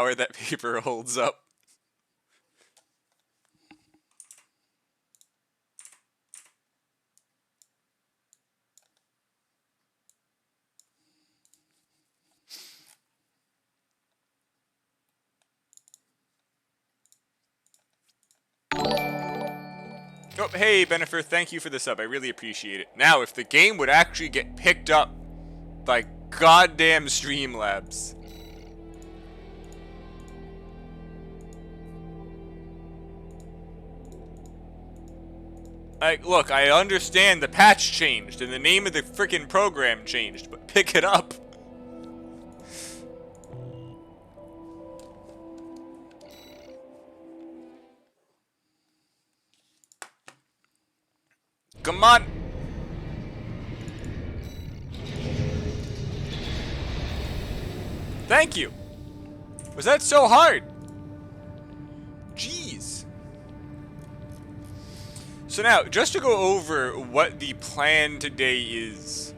Or that paper holds up. Oh, hey, Benifer, thank you for the sub. I really appreciate it. Now, if the game would actually get picked up by goddamn Streamlabs. Like, look, I understand the patch changed and the name of the frickin' program changed, but pick it up. Come on. Thank you. Was that so hard? Jeez. So now, just to go over what the plan today is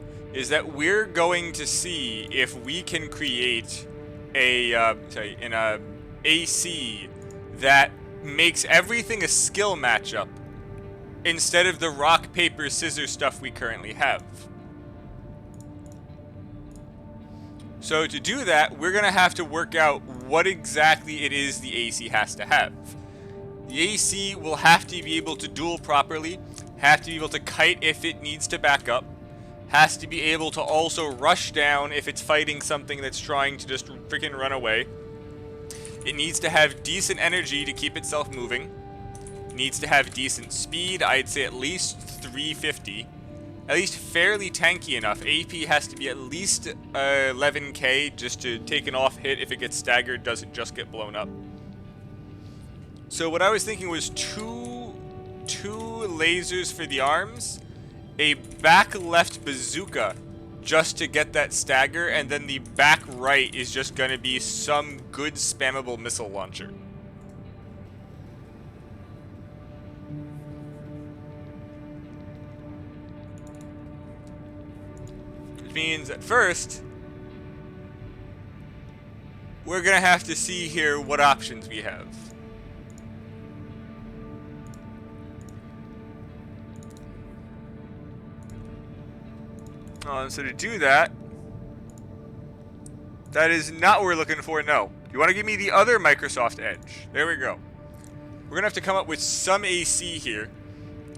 that we're going to see if we can create an AC that makes everything a skill matchup instead of the rock, paper, scissors stuff we currently have. So to do that, we're going to have to work out what exactly it is the AC has to have. The AC will have to be able to duel properly, have to be able to kite if it needs to back up, has to be able to also rush down if it's fighting something that's trying to just freaking run away. It needs to have decent energy to keep itself moving. Needs to have decent speed, I'd say at least 350. At least fairly tanky enough. AP has to be at least 11k just to take an off hit if it gets staggered, doesn't just get blown up. So what I was thinking was two lasers for the arms, a back left bazooka just to get that stagger, and then the back right is just going to be some good spammable missile launcher. Which means at first, we're going to have to see here what options we have. So to do that, that is not what we're looking for, no. You want to give me the other Microsoft Edge. There we go. We're going to have to come up with some AC here.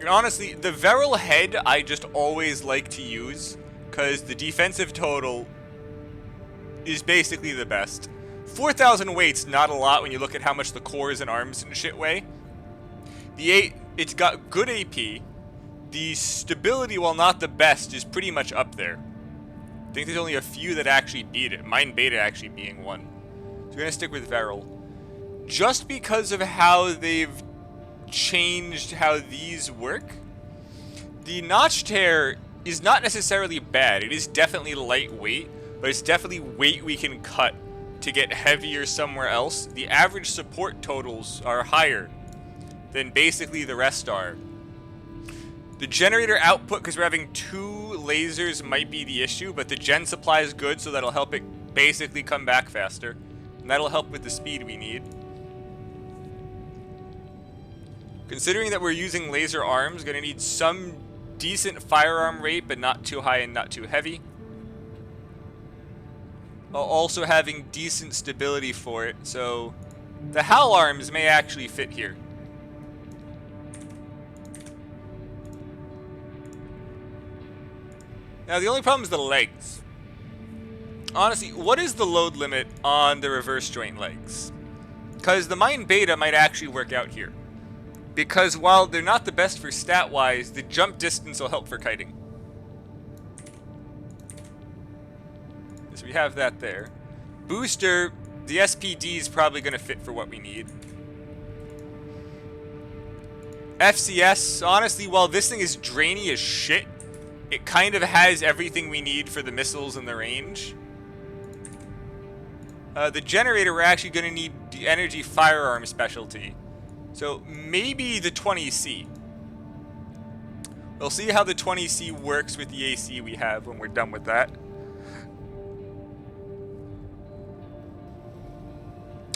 And honestly, the Veril head I just always like to use, because the defensive total is basically the best. 4,000 weight's not a lot when you look at how much the cores and arms and shit weigh. It's got good AP. The stability, while not the best, is pretty much up there. I think there's only a few that actually beat it. Mind Beta actually being one. So we're going to stick with Veril. Just because of how they've changed how these work, the notch tear is not necessarily bad. It is definitely lightweight, but it's definitely weight we can cut to get heavier somewhere else. The average support totals are higher than basically the rest are. The generator output, because we're having two lasers, might be the issue, but the gen supply is good, so that'll help it basically come back faster. And that'll help with the speed we need. Considering that we're using laser arms, gonna need some decent firearm rate, but not too high and not too heavy. While also having decent stability for it, so the HAL arms may actually fit here. Now, the only problem is the legs. Honestly, what is the load limit on the reverse joint legs? Because the Mind Beta might actually work out here. Because while they're not the best for stat-wise, the jump distance will help for kiting. So we have that there. Booster, the SPD is probably going to fit for what we need. FCS, honestly, while this thing is drainy as shit, it kind of has everything we need for the missiles and the range. The generator, we're actually going to need the energy firearm specialty. So maybe the 20C. We'll see how the 20C works with the AC we have when we're done with that.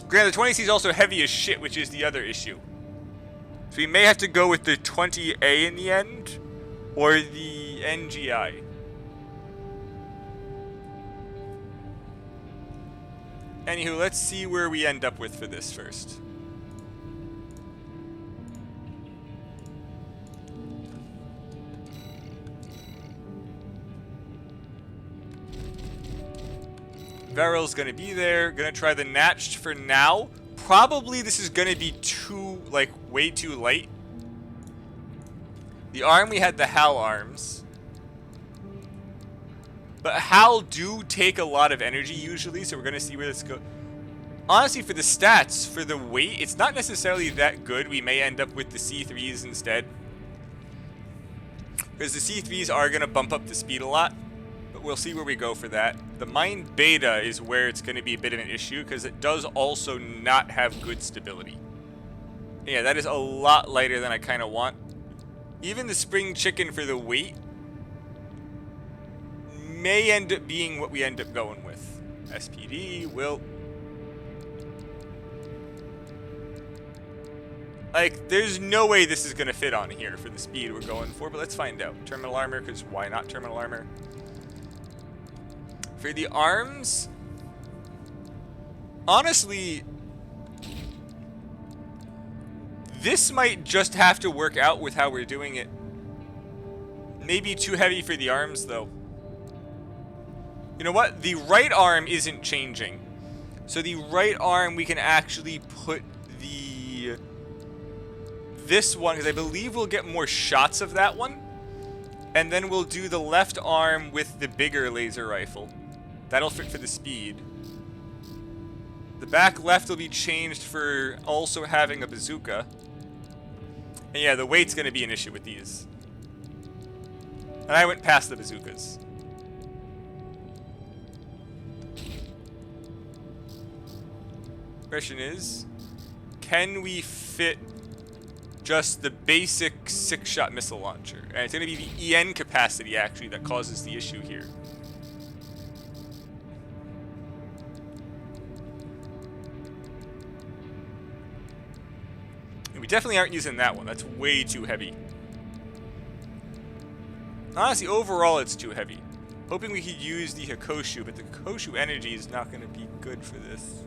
Granted, the 20C is also heavy as shit, which is the other issue. So we may have to go with the 20A in the end, or the NGI. Anywho, let's see where we end up with for this first. Veryl's gonna be there. Gonna try the Natched for now. Probably this is gonna be too, like, way too light. The arm, we had the Hal arms. But Hal do take a lot of energy usually, so we're gonna see where this goes. Honestly, for the stats, for the weight, it's not necessarily that good. We may end up with the C3s instead. Because the C3s are gonna bump up the speed a lot. But we'll see where we go for that. The Mind Beta is where it's going to be a bit of an issue, because it does also not have good stability. Yeah, that is a lot lighter than I kind of want. Even the Spring Chicken for the weight may end up being what we end up going with. SPD will... Like, there's no way this is going to fit on here for the speed we're going for, but let's find out. Terminal Armor, because why not Terminal Armor? For the arms, honestly, this might just have to work out with how we're doing it. Maybe too heavy for the arms, though. You know what? The right arm isn't changing. So the right arm, we can actually put this one, because I believe we'll get more shots of that one. And then we'll do the left arm with the bigger laser rifle. That'll fit for the speed. The back left will be changed for also having a bazooka. And yeah, the weight's going to be an issue with these. And I went past the bazookas. Question is, can we fit just the basic 6-shot missile launcher? And it's going to be the EN capacity, actually, that causes the issue here. We definitely aren't using that one. That's way too heavy. Honestly, overall, it's too heavy. Hoping we could use the Hikoshu, but the Hikoshu energy is not going to be good for this.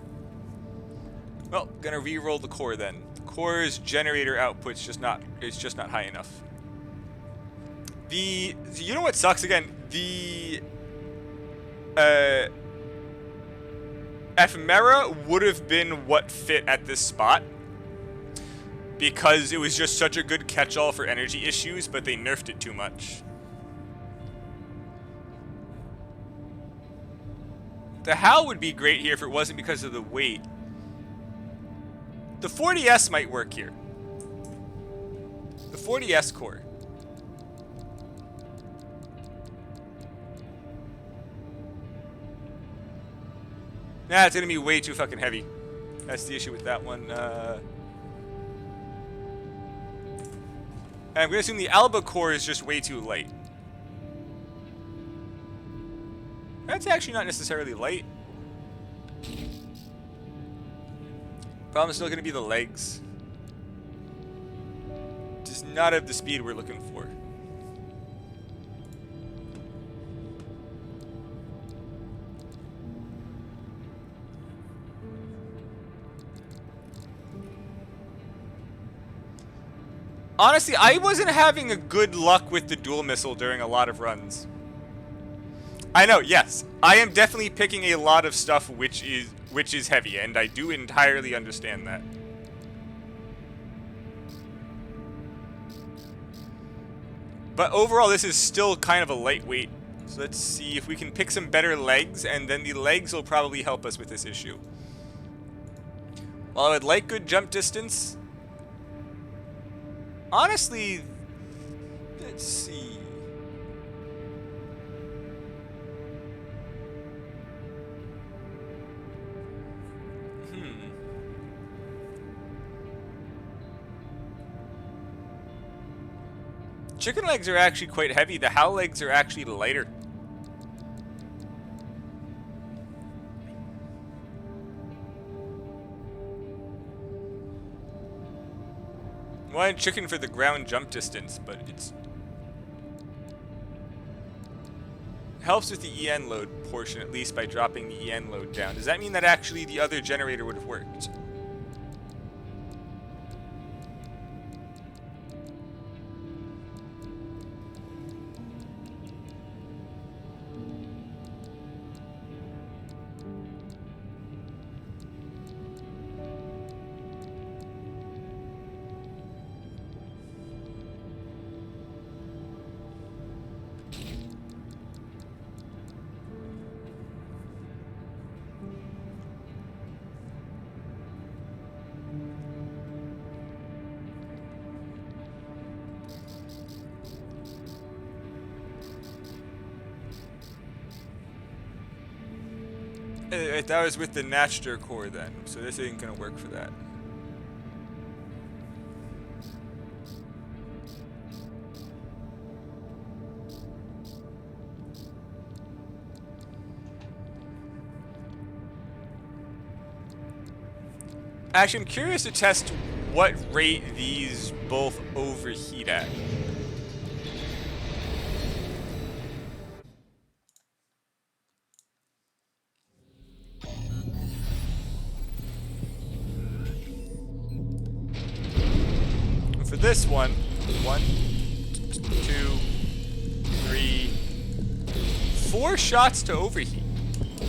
Well, gonna re-roll the core then. The core's generator output's just not high enough. You know what sucks again? The Ephemera would have been what fit at this spot, because it was just such a good catch-all for energy issues, but they nerfed it too much. The Hal would be great here if it wasn't because of the weight. The 40S might work here. The 40S core. Nah, it's gonna be way too fucking heavy. That's the issue with that one. And I'm gonna assume the Alba core is just way too light. That's actually not necessarily light. Problem is still going to be the legs. Does not have the speed we're looking for. Honestly, I wasn't having a good luck with the dual missile during a lot of runs. I know, yes. I am definitely picking a lot of stuff which is heavy, and I do entirely understand that. But overall, this is still kind of a lightweight. So let's see if we can pick some better legs, and then the legs will probably help us with this issue. While I would like good jump distance, honestly, let's see. Chicken legs are actually quite heavy. The Hal legs are actually lighter. I wanted chicken for the ground jump distance, but it's... helps with the EN load portion, at least by dropping the EN load down. Does that mean that actually the other generator would have worked? That was with the Natcher core then, so this ain't gonna work for that. Actually, I'm curious to test what rate these both overheat at. For this one, 1, 2, 3, 4 shots to overheat. 2,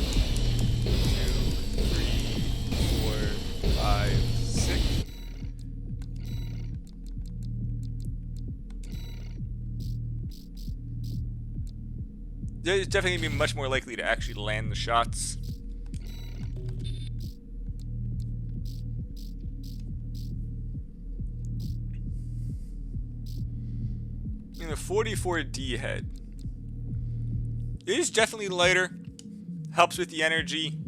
3, 4, 5, 6. It's definitely gonna be much more likely to actually land the shots. The 44D head. It is definitely lighter. Helps with the energy.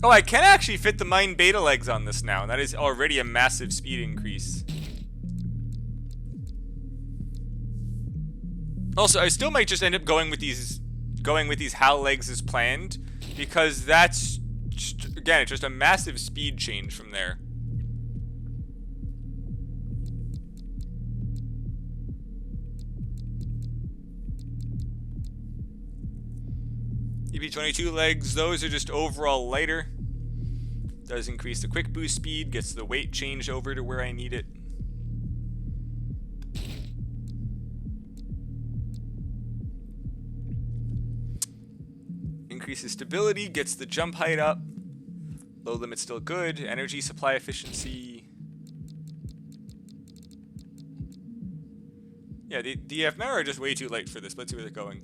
Oh, I can actually fit the mine beta legs on this now. That is already a massive speed increase. Also, I still might just end up going with these HAL legs as planned, because that's just, again, it's just a massive speed change from there. EP22 legs, those are just overall lighter. Does increase the quick boost speed, gets the weight changed over to where I need it. Increases stability, gets the jump height up. Low limit's still good. Energy supply efficiency. Yeah, the FMR are just way too light for this. Let's see where they're going.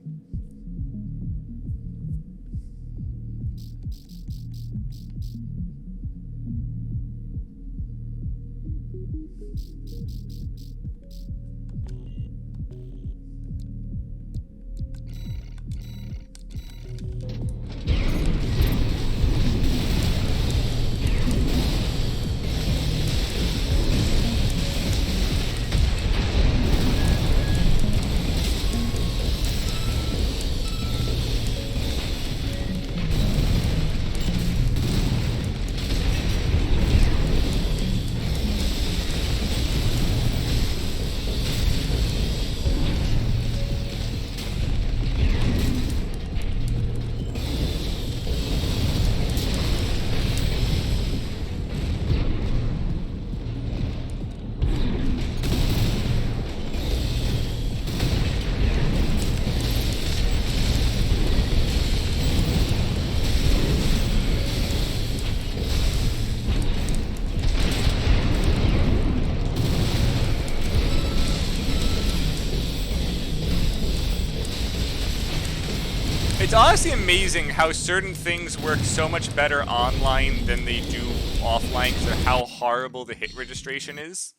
It's honestly amazing how certain things work so much better online than they do offline because of how horrible the hit registration is.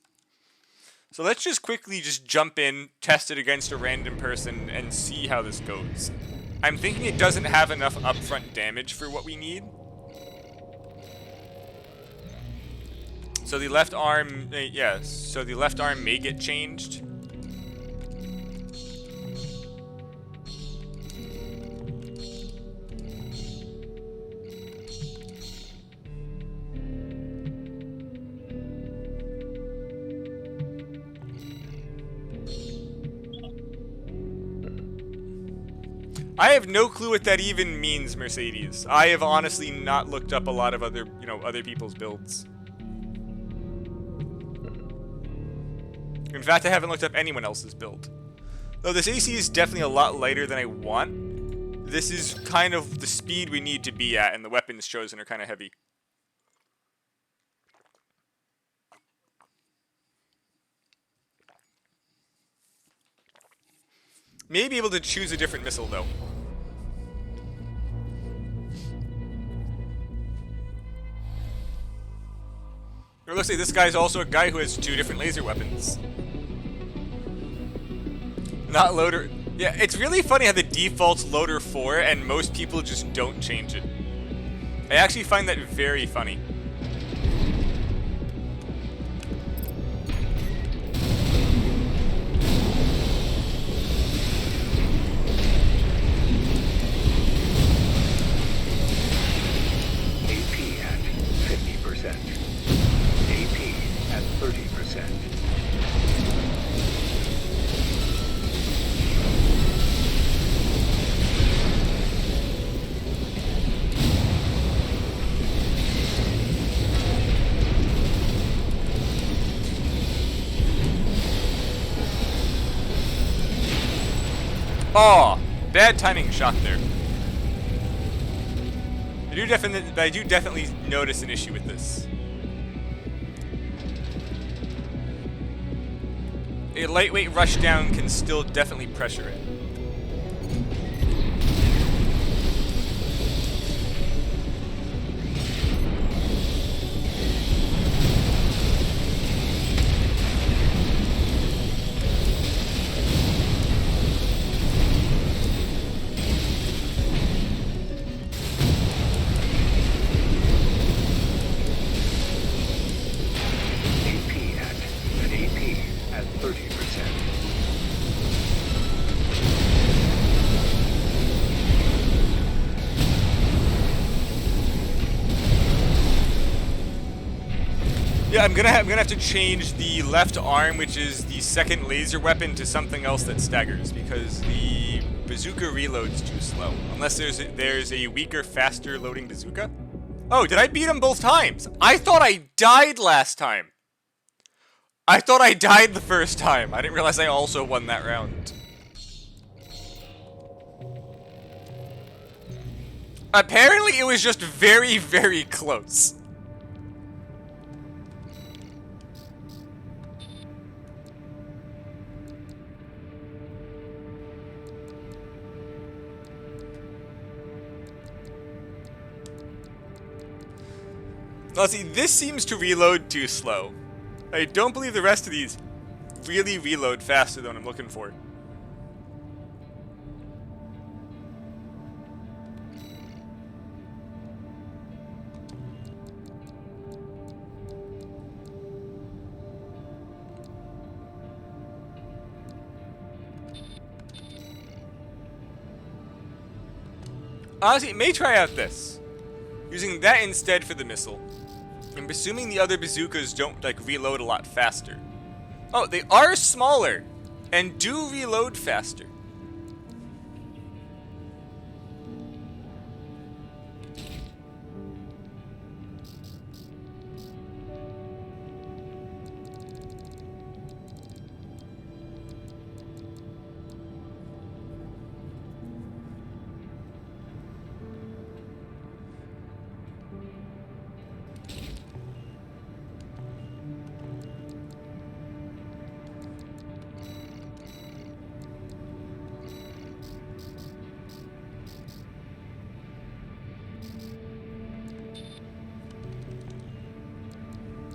So let's just quickly just jump in, test it against a random person, and see how this goes. I'm thinking it doesn't have enough upfront damage for what we need. So the left arm, yes, so the left arm may get changed. I have no clue what that even means, Mercedes. I have honestly not looked up a lot of other, other people's builds. In fact, I haven't looked up anyone else's build. Though this AC is definitely a lot lighter than I want. This is kind of the speed we need to be at, and the weapons chosen are kind of heavy. May be able to choose a different missile, though. It looks like this guy's also a guy who has 2 different laser weapons. Not loader. Yeah, it's really funny how the default's loader 4 and most people just don't change it. I actually find that very funny. AP at 50%. AP at 30%. Oh, bad timing shot there. I do definitely notice an issue with this. A lightweight rushdown can still definitely pressure it. AP at 30%. Yeah, I'm gonna have to change the left arm, which is the second laser weapon, to something else that staggers because the bazooka reloads too slow. Unless there's a weaker, faster loading bazooka. Oh, did I beat him both times? I thought I died last time. I thought I died the first time. I didn't realize I also won that round. Apparently, it was just very, very close. Now see, this seems to reload too slow. I don't believe the rest of these really reload faster than what I'm looking for. Honestly, may try out this. Using that instead for the missile. I'm assuming the other bazookas don't, like, reload a lot faster. Oh, they are smaller and do reload faster.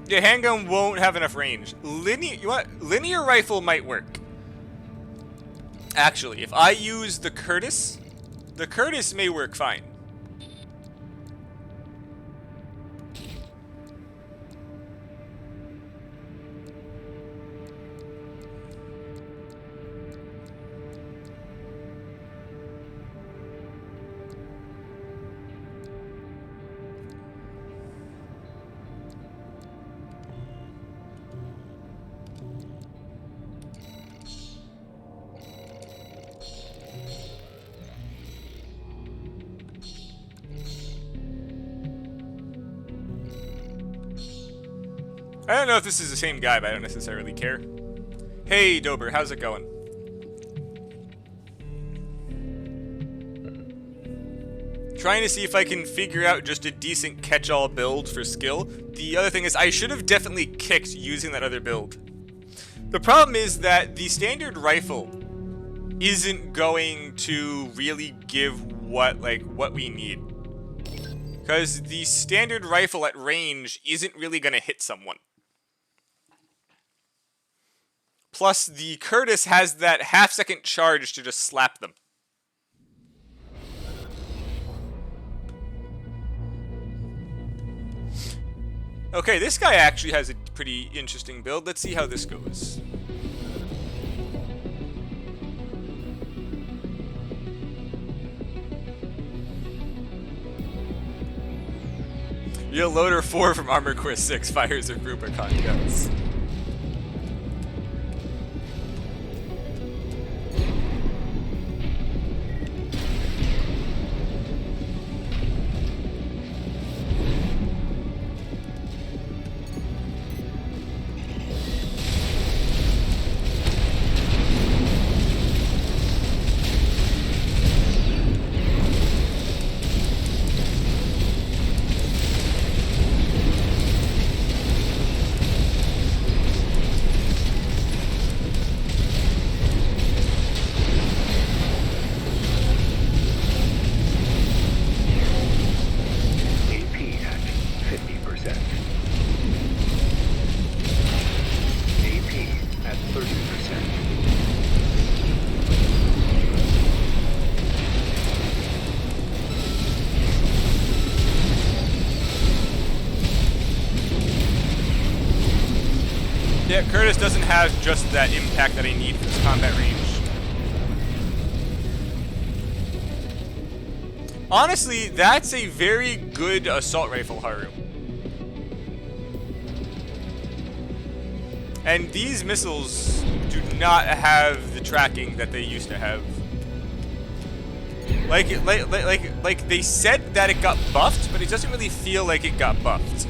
Yeah, handgun won't have enough range. Linear rifle might work. Actually, if I use the Curtis may work fine. I don't know if this is the same guy, but I don't necessarily care. Hey, Dober, how's it going? Trying to see if I can figure out just a decent catch-all build for skill. The other thing is, I should have definitely kicked using that other build. The problem is that the standard rifle isn't going to really give what we need. Because the standard rifle at range isn't really going to hit someone. Plus, the Curtis has that half-second charge to just slap them. Okay, this guy actually has a pretty interesting build. Let's see how this goes. Real Loader 4 from Armor Core 6 fires a Rubicon guns. Yeah, Curtis doesn't have just that impact that I need for this combat range. Honestly, that's a very good assault rifle, Haru. And these missiles do not have the tracking that they used to have. Like they said that it got buffed, but it doesn't really feel like it got buffed.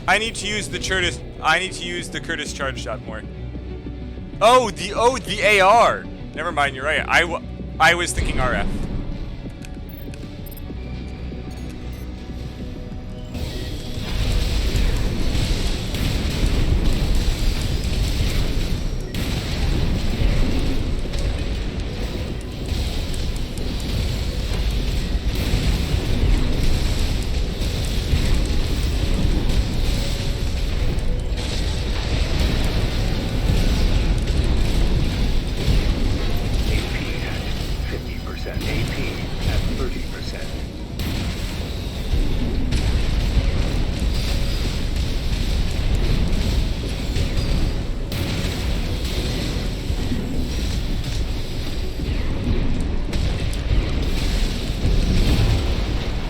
I need to use the Curtis. I need to use the Curtis charge shot more. Oh, the AR. Never mind. You're right. I was thinking RF.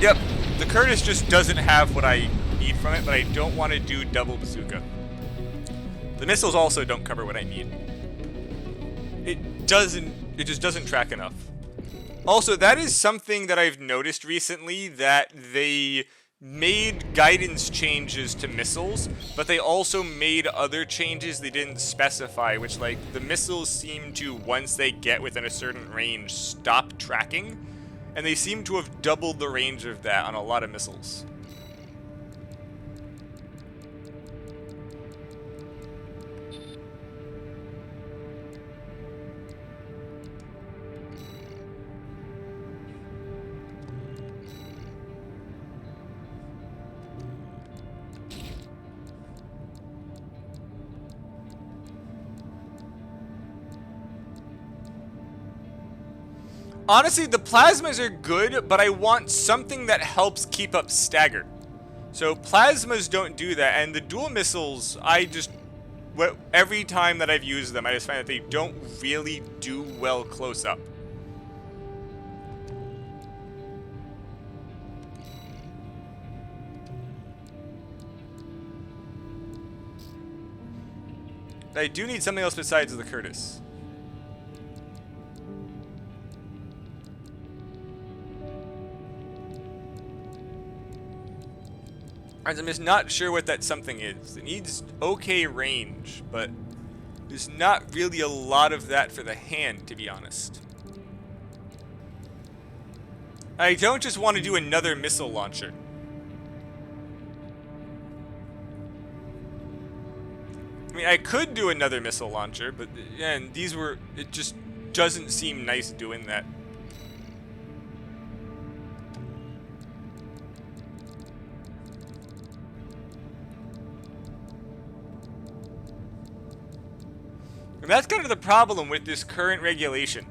Yep, the Curtis just doesn't have what I need from it, but I don't want to do double bazooka. The missiles also don't cover what I need. It just doesn't track enough. Also, that is something that I've noticed recently, that they made guidance changes to missiles, but they also made other changes they didn't specify, which, like, the missiles seem to, once they get within a certain range, stop tracking, and they seem to have doubled the range of that on a lot of missiles. Honestly, the plasmas are good, but I want something that helps keep up stagger. So plasmas don't do that, and the dual missiles, every time that I've used them, I just find that they don't really do well close up. I do need something else besides the Curtis. I'm just not sure what that something is. It needs okay range, but there's not really a lot of that for the hand, to be honest. I don't just want to do another missile launcher. I mean, I could do another missile launcher, but again, it just doesn't seem nice doing that. And that's kind of the problem with this current regulation.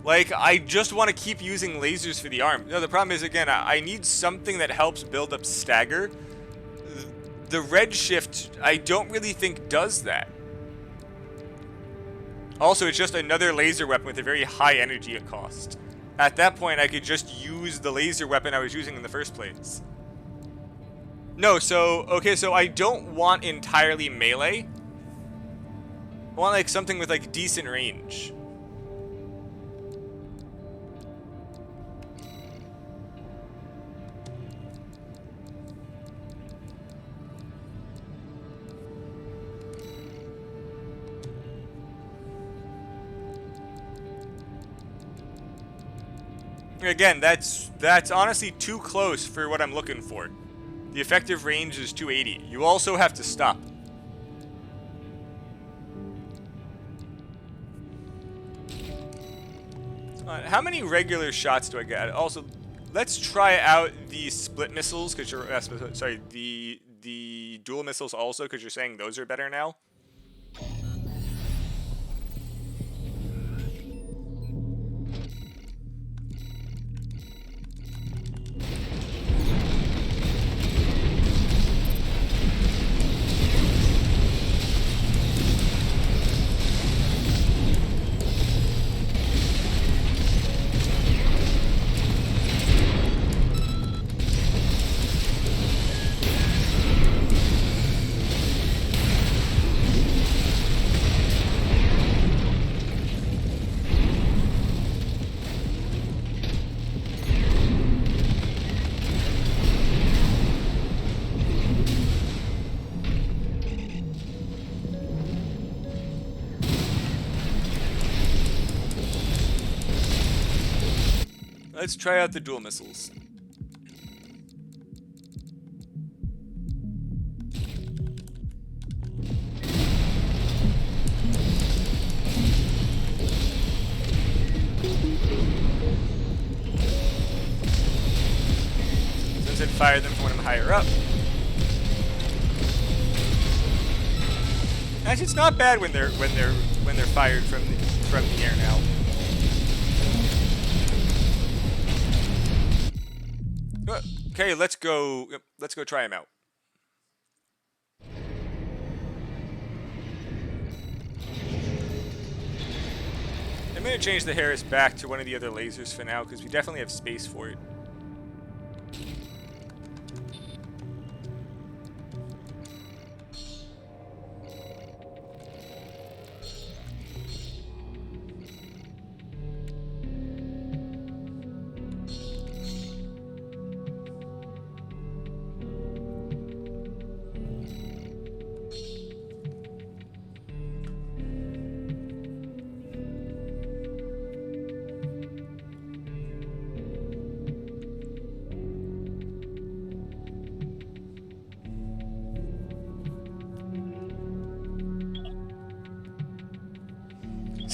Like, I just want to keep using lasers for the arm. No, the problem is, again, I need something that helps build up stagger. The redshift, I don't really think does that. Also, it's just another laser weapon with a very high energy at cost. At that point, I could just use the laser weapon I was using in the first place. No, so I don't want entirely melee. I want, like, something with, like, decent range. Again, that's honestly too close for what I'm looking for. The effective range is 280. You also have to stop. How many regular shots do I get? Also, let's try out the split missiles, because you're sorry, the dual missiles also, because you're saying those are better now. Let's try out the dual missiles. Since it fired them from when I'm higher up. Actually, it's not bad when they're fired from the air now. Okay, let's go try him out. I'm going to change the Harris back to one of the other lasers for now, because we definitely have space for it.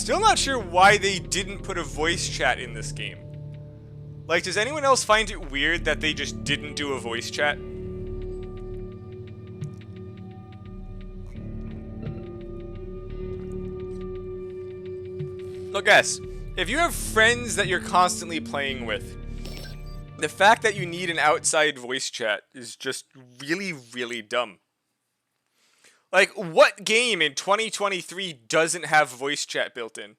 Still not sure why they didn't put a voice chat in this game. Like, does anyone else find it weird that they just didn't do a voice chat? Look, guys, if you have friends that you're constantly playing with, the fact that you need an outside voice chat is just really, really dumb. Like, what game in 2023 doesn't have voice chat built in?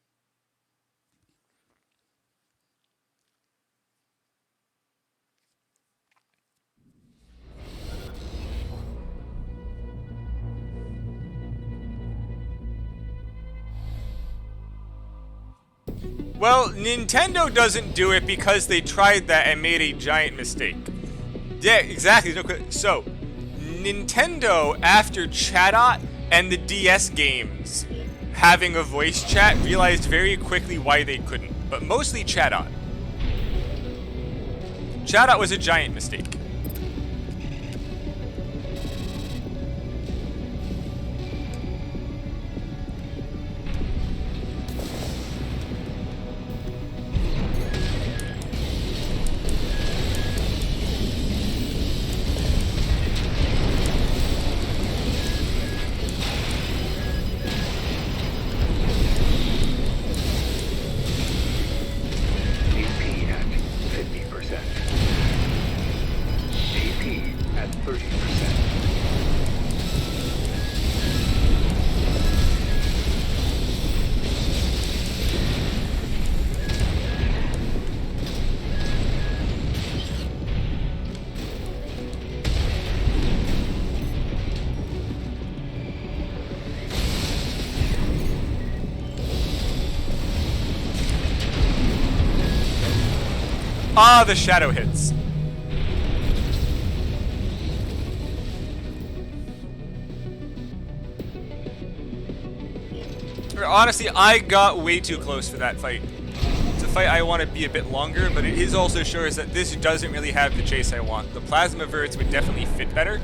Well, Nintendo doesn't do it because they tried that and made a giant mistake. Yeah, exactly. So, Nintendo, after Chatot and the DS games having a voice chat, realized very quickly why they couldn't. But mostly Chatot. Chatot was a giant mistake. Ah, the shadow hits. Honestly, I got way too close for that fight. It's a fight I want to be a bit longer, but it is also shows that this doesn't really have the chase I want. The plasma verts would definitely fit better.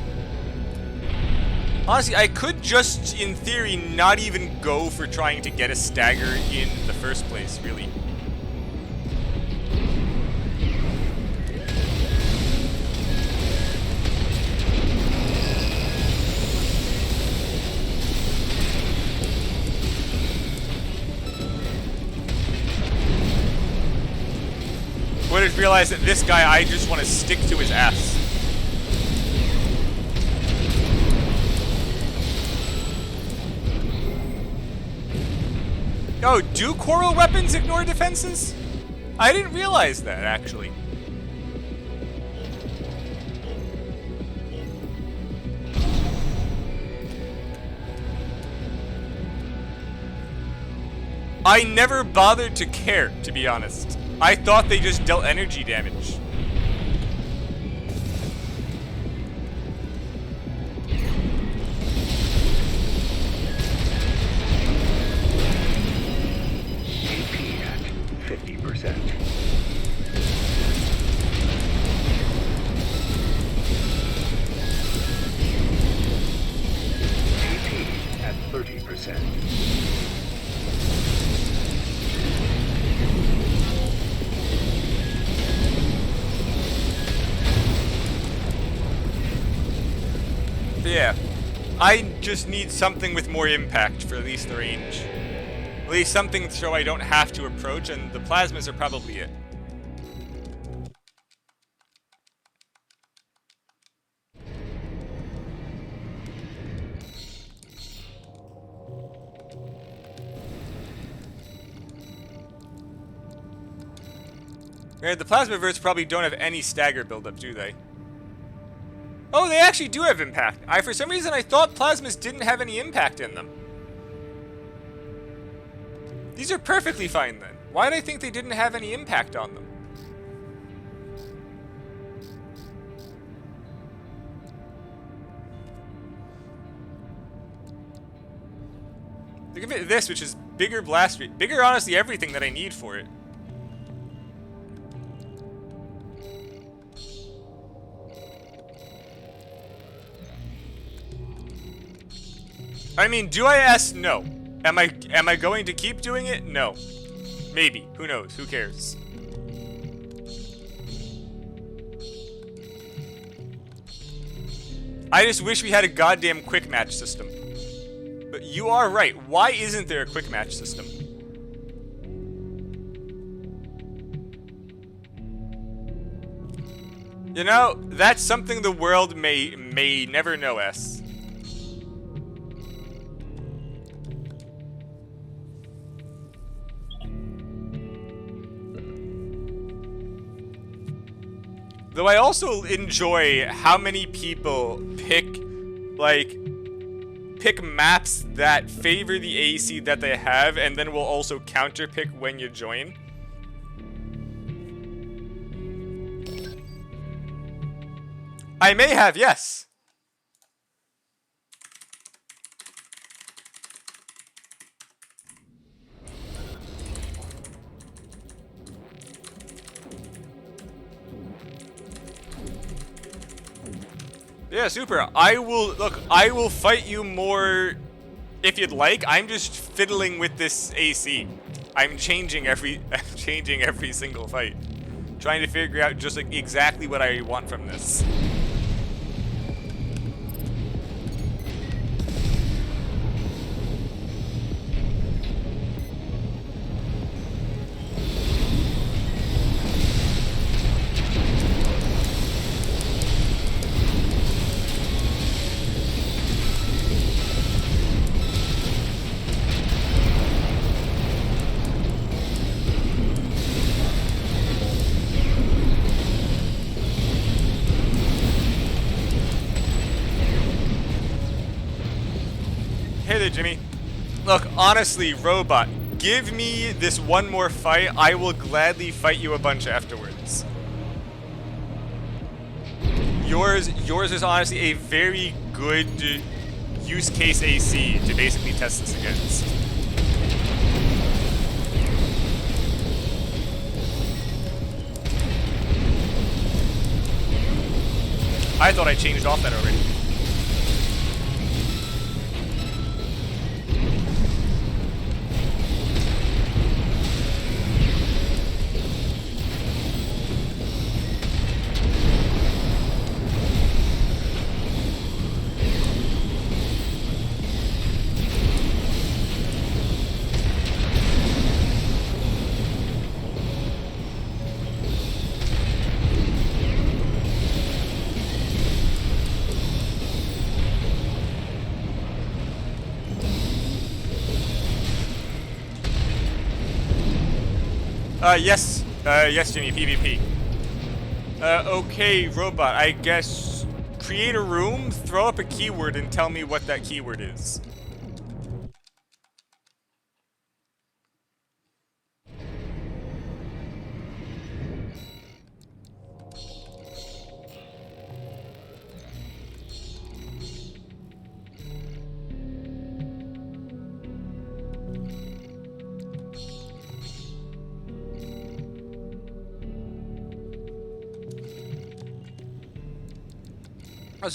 Honestly, I could just, in theory, not even go for trying to get a stagger in the first place, really. Would have realized that this guy, I just want to stick to his ass. Oh, do coral weapons ignore defenses? I didn't realize that, actually. I never bothered to care, to be honest. I thought they just dealt energy damage. AP at 50%. AP at 30%. Yeah, I just need something with more impact for at least the range. At least something so I don't have to approach, and the plasmas are probably it. Right, the plasma verts probably don't have any stagger buildup, do they? Oh, they actually do have impact. For some reason, I thought plasmas didn't have any impact in them. These are perfectly fine then. Why did I think they didn't have any impact on them? Look at this, which is bigger blast rate. Bigger, honestly, everything that I need for it. I mean, do I ask? No. Am I going to keep doing it? No. Maybe. Who knows? Who cares? I just wish we had a goddamn quick match system. But you are right. Why isn't there a quick match system? You know, that's something the world may never know, S. Though I also enjoy how many people pick maps that favor the AC that they have, and then will also counter pick when you join. I may have, yes. Yeah, super. I will fight you more if you'd like. I'm just fiddling with this AC. I'm changing every single fight. Trying to figure out just like exactly what I want from this. Hey there, Jimmy. Look, honestly, Robot, give me this one more fight. I will gladly fight you a bunch afterwards. Yours is honestly a very good use case AC to basically test this against. I thought I changed off that already. Yes, Jimmy, PvP. Okay, Robot, I guess create a room, throw up a keyword, and tell me what that keyword is.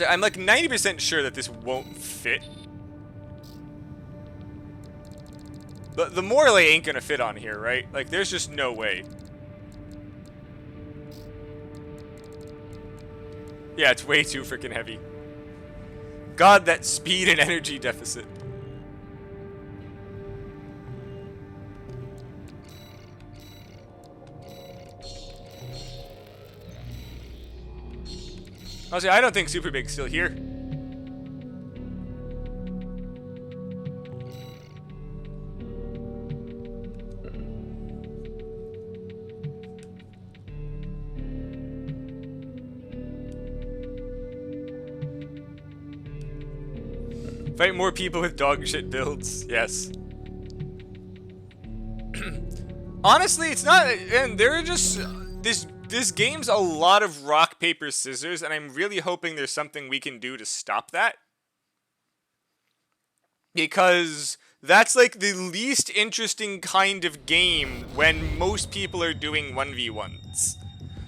I'm like 90% sure that this won't fit. But the Morley ain't gonna fit on here, right? Like, there's just no way. Yeah, it's way too freaking heavy. God, that speed and energy deficit. Honestly, I don't think Super Big's still here. Fight more people with dog shit builds. Yes. Honestly, it's not, and there are just this game's a lot of rock, paper, scissors, and I'm really hoping there's something we can do to stop that. Because that's like the least interesting kind of game when most people are doing 1v1s.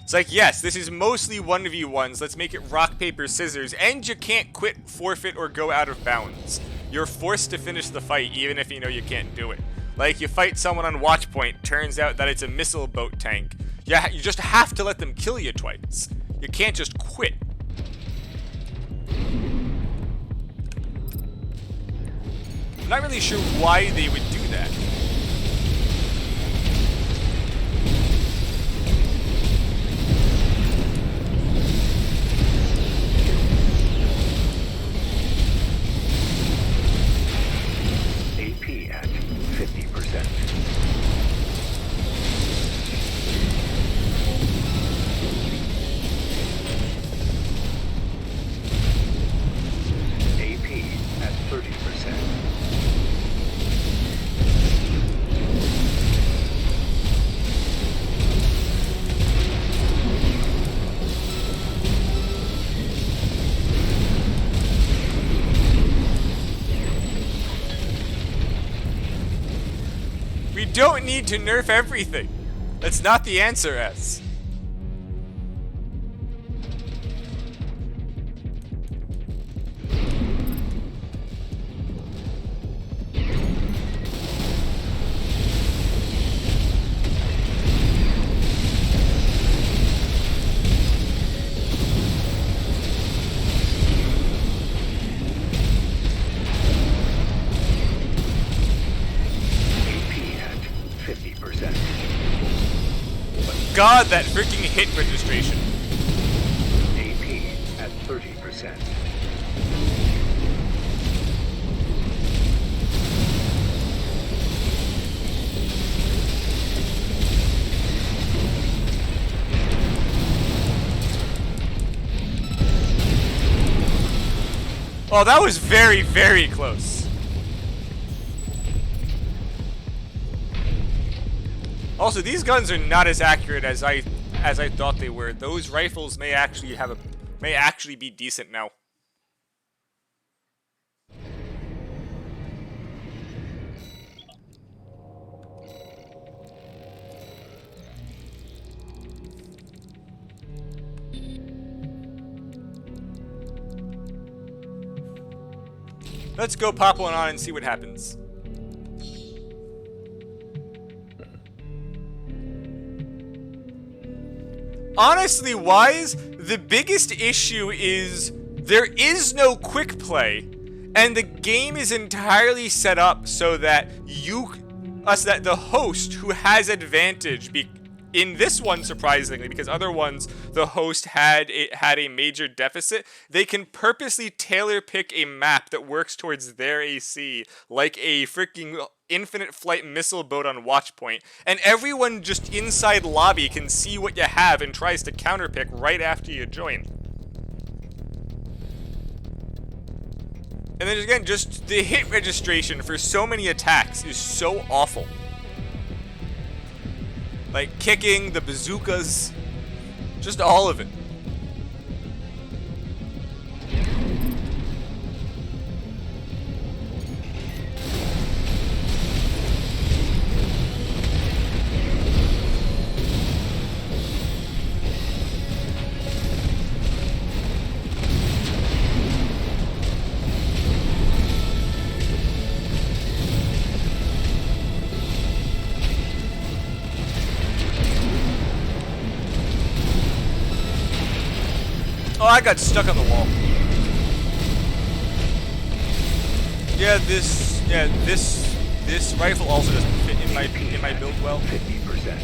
It's like, yes, this is mostly 1v1s, let's make it rock, paper, scissors, and you can't quit, forfeit, or go out of bounds. you're forced to finish the fight even if you know you can't do it. Like, you fight someone on watch point, turns out that it's a missile boat tank. Yeah, you just have to let them kill you twice. You can't just quit. I'm not really sure why they would do that. AP at 50%. AP at 30%. We don't need to nerf everything. That's not the answer, S. AP at 50%. God, that freaking hit registration. AP at 30%. Oh, that was very, very close. Also, these guns are not as accurate as I thought they were. Those rifles may actually be decent now. Let's go pop one on and see what happens. Honestly, Wise, the biggest issue is there is no quick play, and the game is entirely set up so that that the host who has advantage in this one, surprisingly, because other ones the host had a major deficit, they can purposely tailor pick a map that works towards their AC, like a freaking infinite flight missile boat on watch point, and everyone just inside lobby can see what you have and tries to counterpick right after you join. And then again, just the hit registration for so many attacks is so awful. Like kicking, the bazookas, just all of it. Oh, I got stuck on the wall. Yeah, this rifle also doesn't fit in my build well. 50%.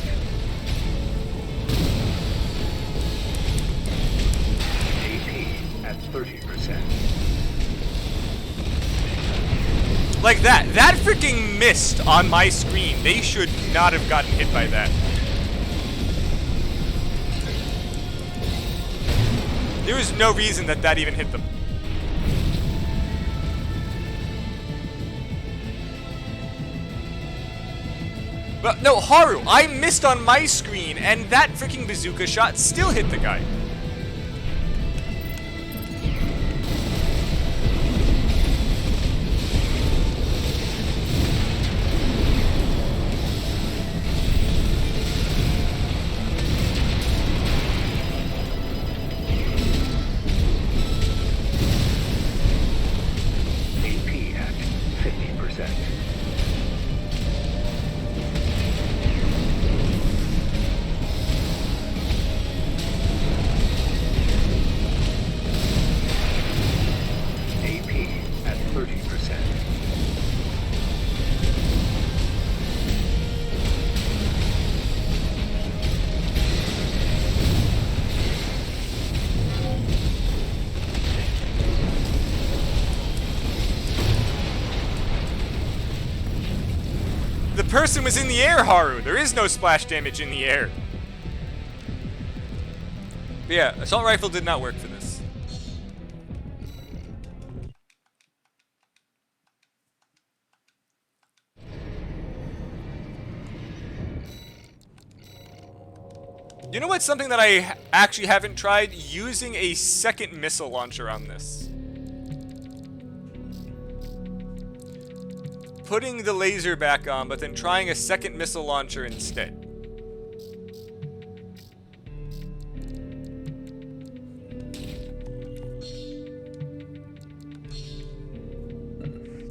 AP at 30%. Like that freaking missed on my screen. They should not have gotten hit by that. There was no reason that even hit them. But no, Haru, I missed on my screen, and that freaking bazooka shot still hit the guy. AP at person was in the air, Haru. There is no splash damage in the air. But yeah, assault rifle did not work for this. You know what's something that I actually haven't tried? Using a second missile launcher on this. Putting the laser back on, but then trying a second missile launcher instead.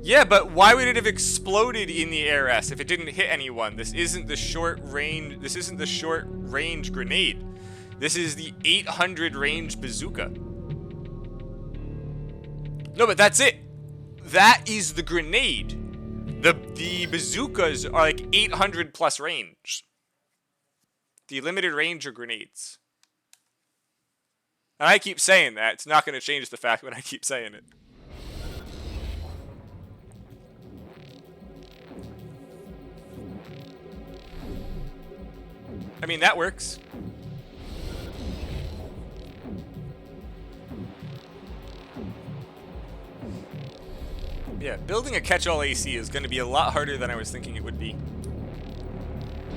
Yeah, but why would it have exploded in the ARS if it didn't hit anyone? This isn't the short range grenade. This is the 800 range bazooka. No, but that's it. That is the grenade. The bazookas are like 800 plus range. The limited range are grenades. And I keep saying that. It's not going to change the fact when I keep saying it. I mean, that works. Yeah, building a catch-all AC is going to be a lot harder than I was thinking it would be.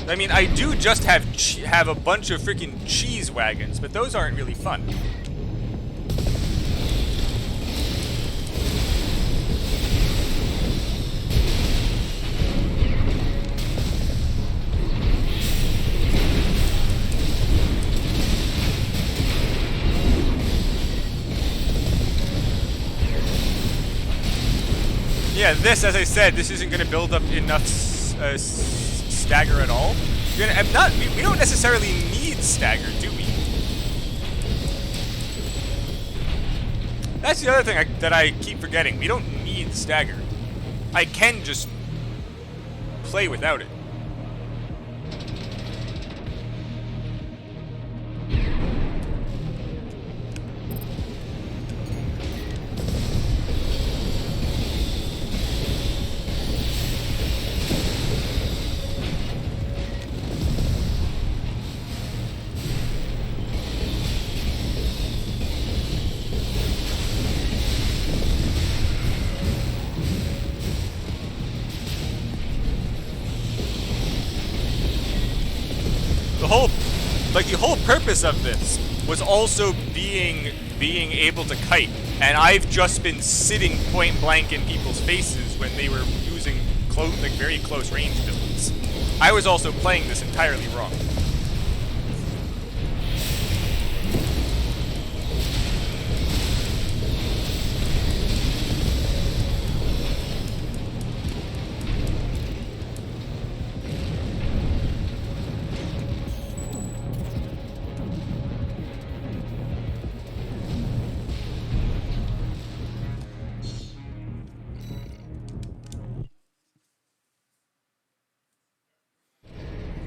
I mean, I do just have a bunch of freaking cheese wagons, but those aren't really fun. Yeah, this, as I said, this isn't going to build up enough stagger at all. We don't necessarily need stagger, do we? That's the other thing that I keep forgetting. We don't need stagger. I can just play without it. The whole purpose of this was also being able to kite, and I've just been sitting point blank in people's faces when they were using very close range builds. I was also playing this entirely wrong.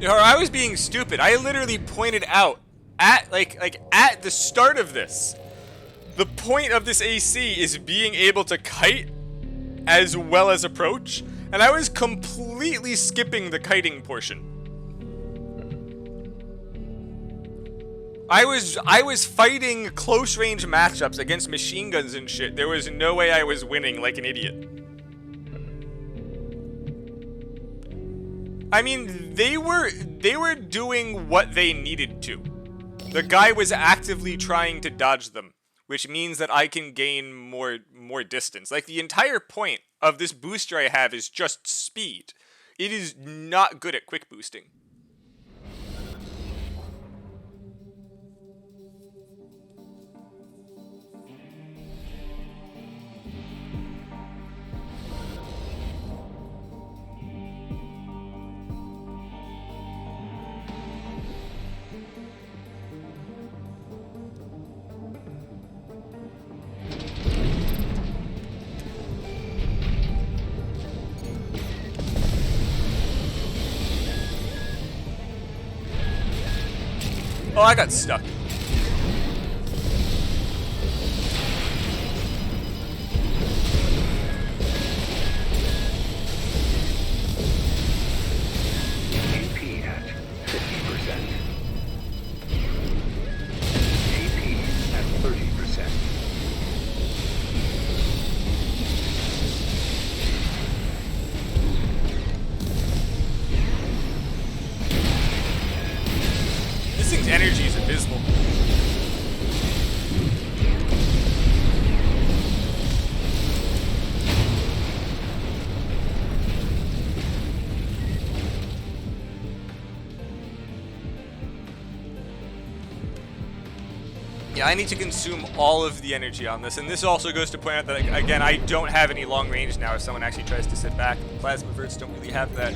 Or I was being stupid. I literally pointed out at at the start of this, the point of this AC is being able to kite as well as approach, and I was completely skipping the kiting portion. I was fighting close range matchups against machine guns and shit. There was no way I was winning like an idiot. I mean, they were doing what they needed to. The guy was actively trying to dodge them, which means that I can gain more distance. Like, the entire point of this booster I have is just speed. It is not good at quick boosting. Oh, I got stuck. This thing's energy is abysmal. Yeah, I need to consume all of the energy on this, and this also goes to point out that, again, I don't have any long range now if someone actually tries to sit back. Plasma verts don't really have that.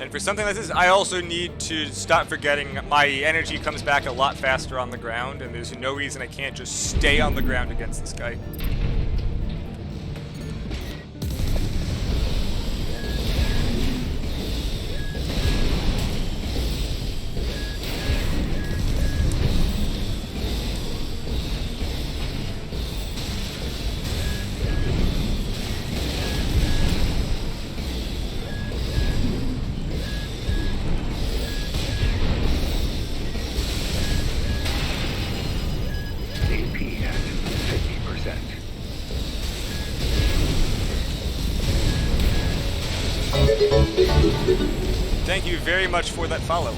And for something like this, I also need to stop forgetting my energy comes back a lot faster on the ground, and there's no reason I can't just stay on the ground against this guy. Thank you very much for that follow.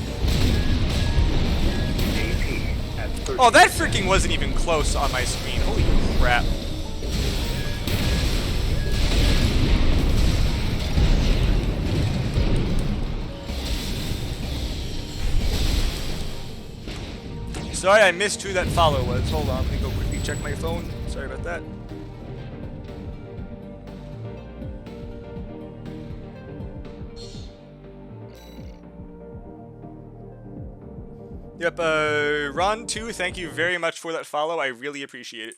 Oh, that freaking wasn't even close on my screen. Holy crap. Sorry, I missed who that follow was. Hold on, let me go quickly check my phone. Sorry about that. Yep, Ron2, thank you very much for that follow. I really appreciate it.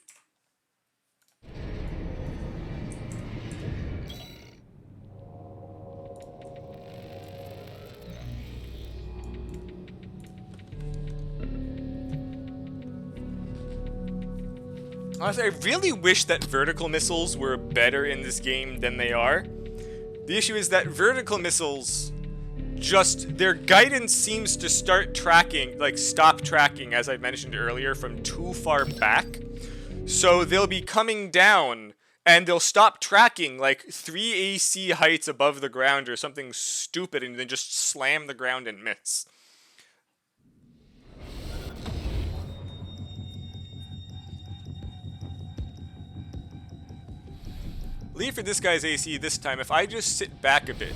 Honestly, I really wish that vertical missiles were better in this game than they are. The issue is that vertical missiles, just their guidance seems to start tracking, like stop tracking, as I mentioned earlier, from too far back. So they'll be coming down and they'll stop tracking like 3 AC heights above the ground or something stupid, and then just slam the ground and miss. Leave for this guy's AC this time. If I just sit back a bit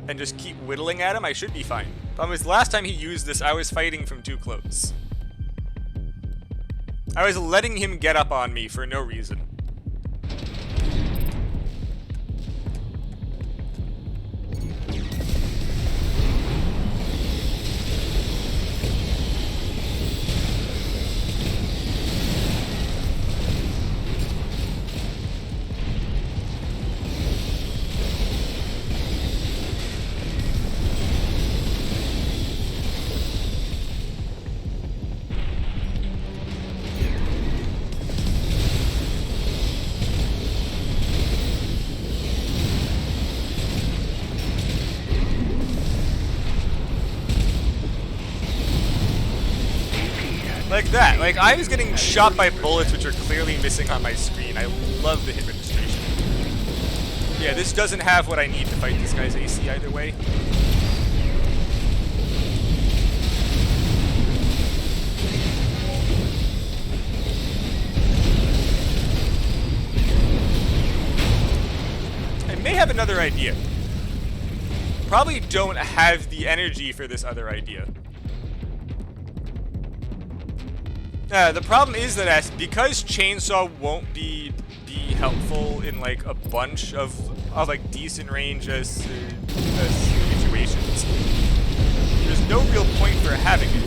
and just keep whittling at him, I should be fine. Problem is, last time he used this, I was fighting from too close. I was letting him get up on me for no reason. Like that. Like, I was getting shot by bullets which are clearly missing on my screen. I love the hit registration. Yeah, this doesn't have what I need to fight this guy's AC either way. I may have another idea. Probably don't have the energy for this other idea. The problem is that because Chainsaw won't be be helpful in like a bunch of like decent range as situations. There's no real point for having it.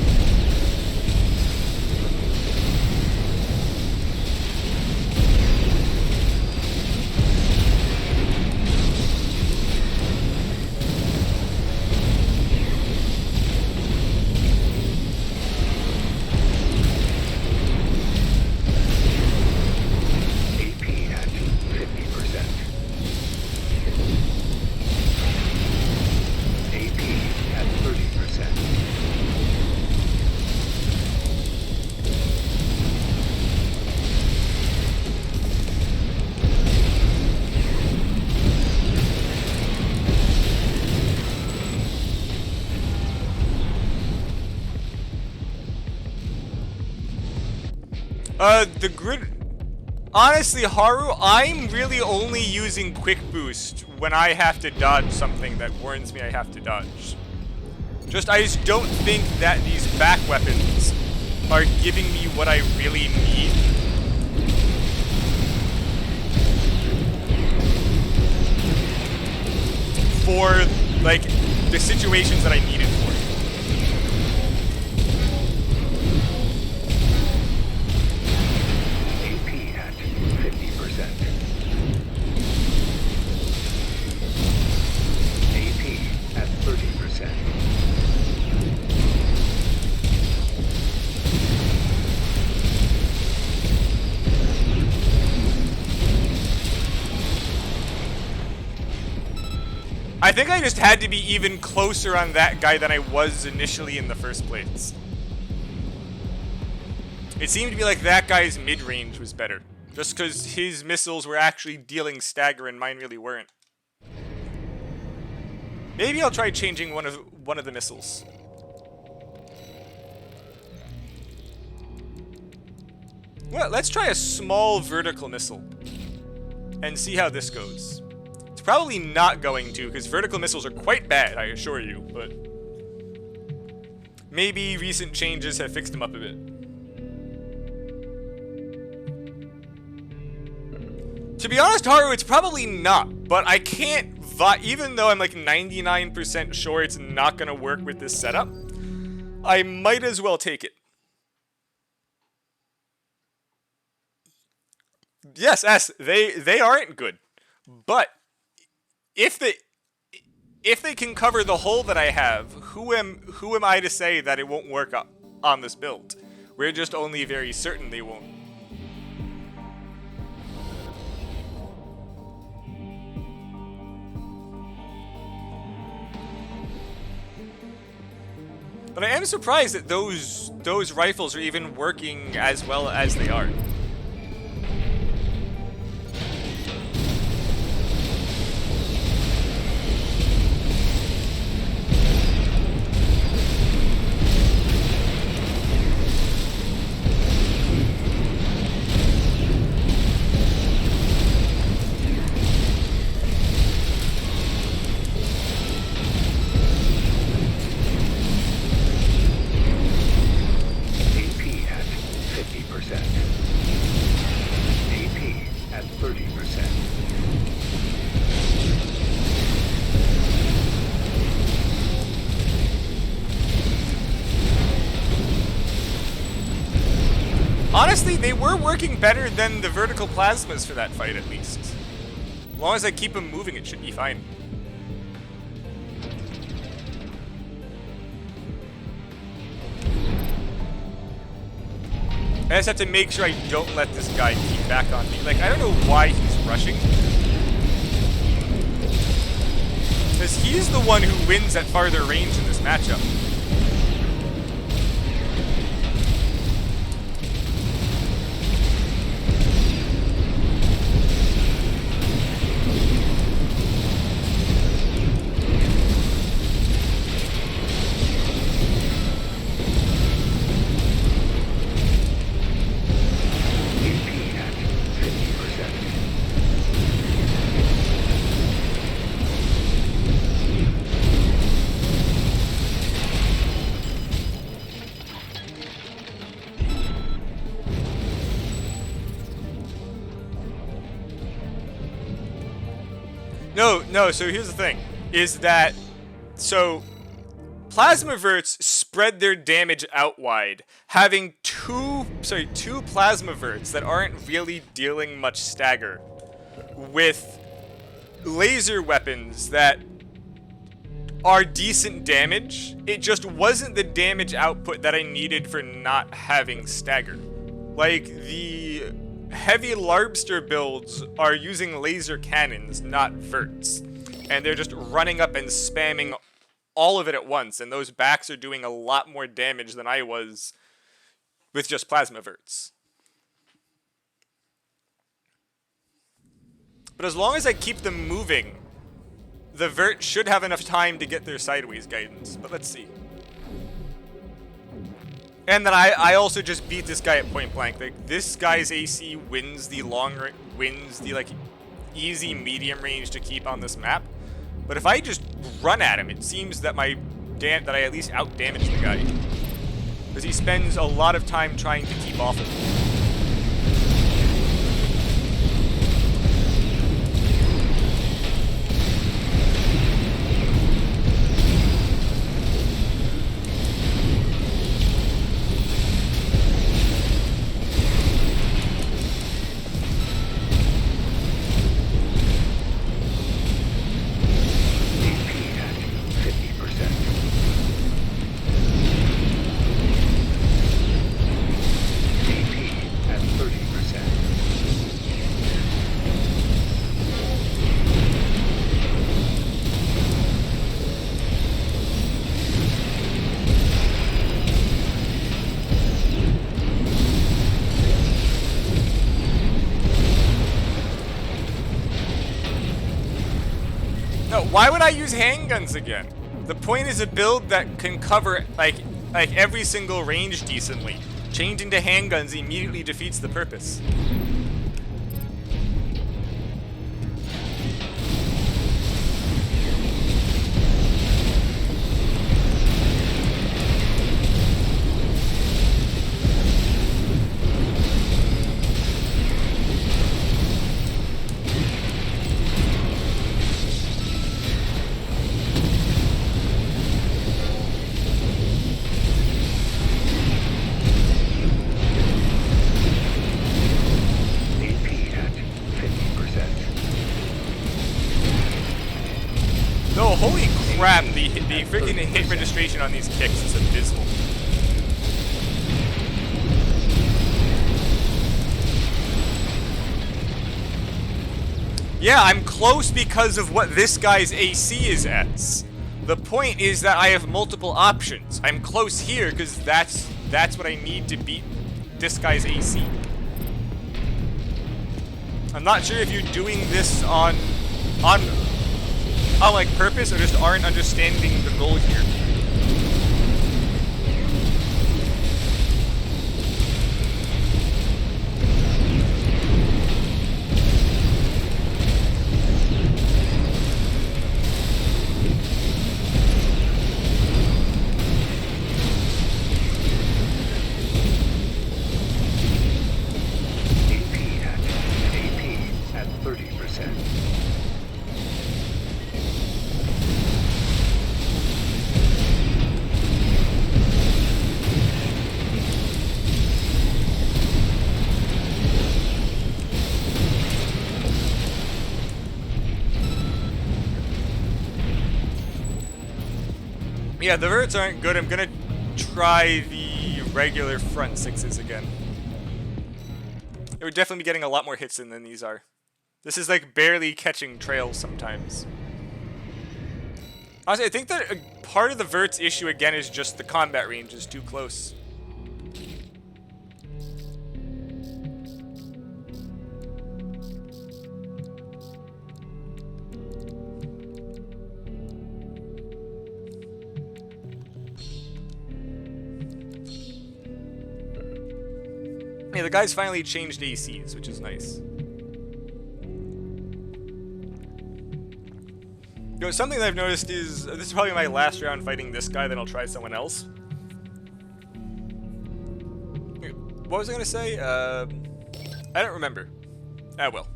The grid... Honestly, Haru, I'm really only using quick boost when I have to dodge something that warns me I have to dodge. I just don't think that these back weapons are giving me what I really need. For, like, the situations that I need it for. I think I just had to be even closer on that guy than I was initially in the first place. It seemed to be like that guy's mid-range was better. Just because his missiles were actually dealing stagger and mine really weren't. Maybe I'll try changing one of the missiles. Well, let's try a small vertical missile. And see how this goes. Probably not going to, because vertical missiles are quite bad, I assure you, but maybe recent changes have fixed them up a bit. To be honest, Haru, it's probably not, but I can't, even though I'm like 99% sure it's not going to work with this setup, I might as well take it. Yes, they aren't good, but if they can cover the hole that I have, who am I to say that it won't work on this build? We're just only very certain they won't. But I am surprised that those rifles are even working as well as they are. Honestly, they were working better than the vertical plasmas for that fight, at least. As long as I keep them moving, it should be fine. I just have to make sure I don't let this guy keep back on me. Like, I don't know why he's rushing. Because he's the one who wins at farther range in this matchup. No, so here's the thing. Is that... So... Plasma verts spread their damage out wide, having two plasma verts that aren't really dealing much stagger, with laser weapons that are decent damage. It just wasn't the damage output that I needed for not having stagger. Like, the heavy Larbster builds are using laser cannons, not verts. And they're just running up and spamming all of it at once, and those backs are doing a lot more damage than I was with just plasma verts. But as long as I keep them moving, the vert should have enough time to get their sideways guidance. But let's see. And then I also just beat this guy at point blank. Like, this guy's AC wins the like easy medium range to keep on this map. But if I just run at him, it seems that I at least out-damage the guy. Because he spends a lot of time trying to keep off of me. Why would I use handguns again? The point is a build that can cover like every single range decently. Changing to handguns immediately defeats the purpose. Holy crap, the freaking hit registration on these kicks is abysmal. Yeah, I'm close because of what this guy's AC is at. The point is that I have multiple options. I'm close here because that's what I need to beat this guy's AC. I'm not sure if you're doing this on like purpose or just aren't understanding the goal here. AP at 30%. Yeah, the verts aren't good. I'm gonna try the regular front sixes again. It would definitely be getting a lot more hits than these are. This is like barely catching trails sometimes. Honestly, I think that part of the vert's issue again is just the combat range is too close. Yeah, the guy's finally changed ACs, which is nice. You know, something that I've noticed is, this is probably my last round fighting this guy, then I'll try someone else. What was I gonna say? I don't remember. Ah, well.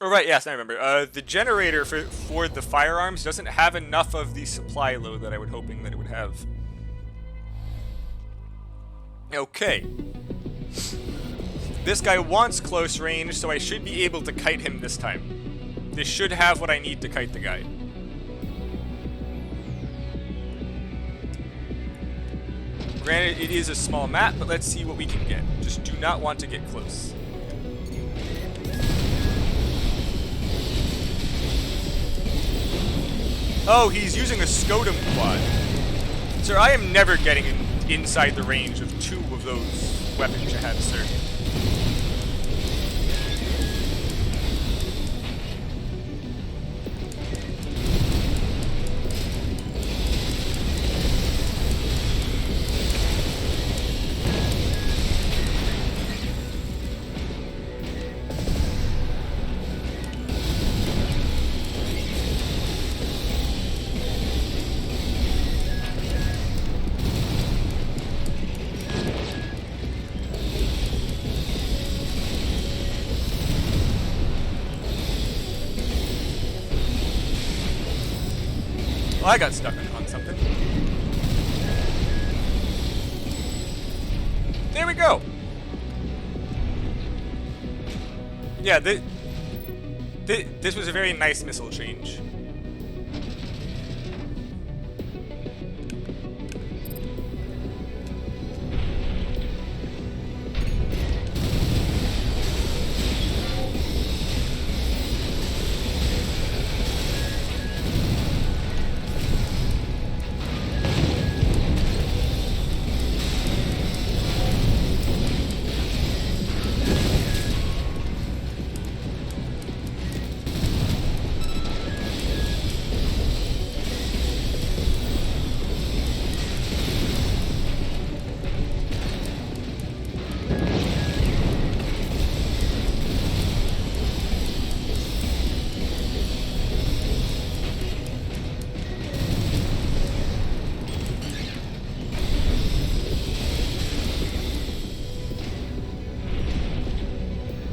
Oh, right, yes, I remember. The generator for the firearms doesn't have enough of the supply load that I was hoping that it would have. Okay. This guy wants close range, so I should be able to kite him this time. This should have what I need to kite the guy. Granted, it is a small map, but let's see what we can get. Just do not want to get close. Oh, he's using a Scotum quad. Sir, I am never getting inside the range of 2 of those weapons you have, sir. Well, I got stuck on something. There we go. Yeah, this was a very nice missile change.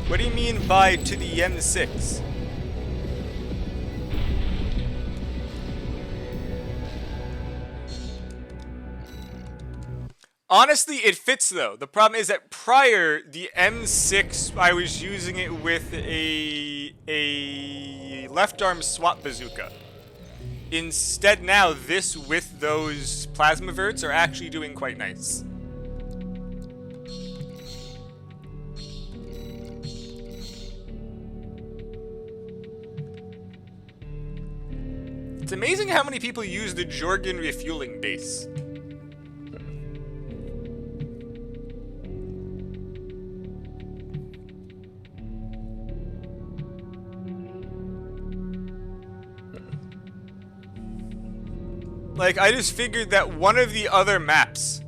What do you mean by to the M6? Honestly, it fits though. The problem is that prior, the M6, I was using it with a left arm swap bazooka. Instead now, this with those plasma verts are actually doing quite nice. It's amazing how many people use the Jorgen refueling base. Like, I just figured that one of the other maps...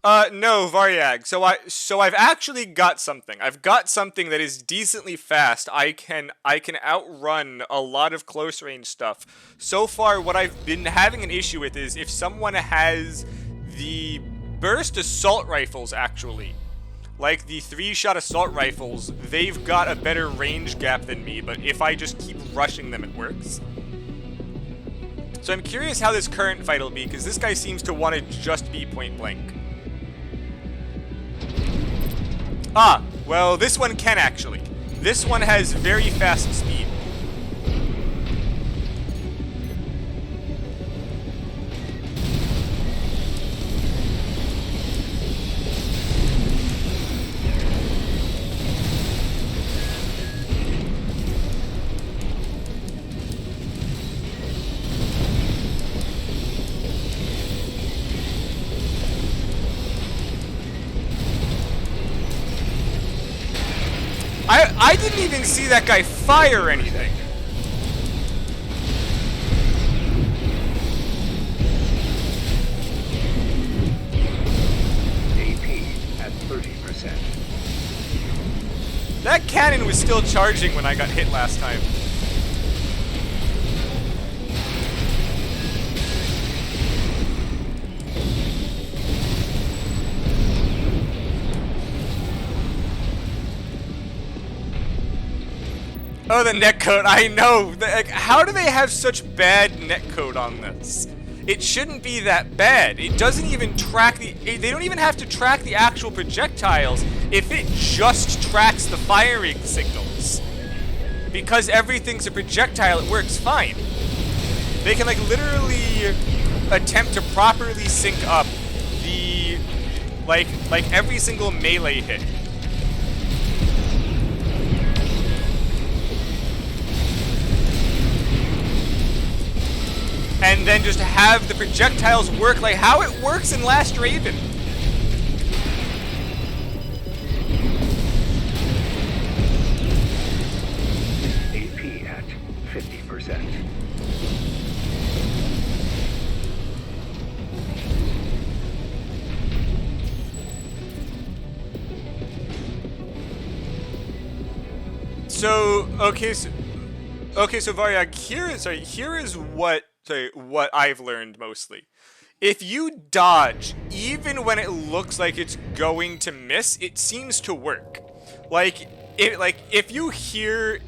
no, Varyag. So I've actually got something. I've got something that is decently fast. I can outrun a lot of close range stuff. So far, what I've been having an issue with is if someone has the burst assault rifles, actually. Like the 3-shot assault rifles, they've got a better range gap than me, but if I just keep rushing them, it works. So I'm curious how this current fight will be, because this guy seems to want to just be point blank. Ah, well, this one can actually. This one has very fast speed. I didn't even see that guy fire anything. AP at 30%. That cannon was still charging when I got hit last time. Oh, the netcode. I know. Like, how do they have such bad netcode on this? It shouldn't be that bad. It doesn't even track the... They don't even have to track the actual projectiles if it just tracks the firing signals. Because everything's a projectile, it works fine. They can, like, literally attempt to properly sync up the... Like every single melee hit. And then just have the projectiles work like how it works in Last Raven. AP at 50%. So Varyag, here is what I've learned mostly. If you dodge, even when it looks like it's going to miss, it seems to work. If you hear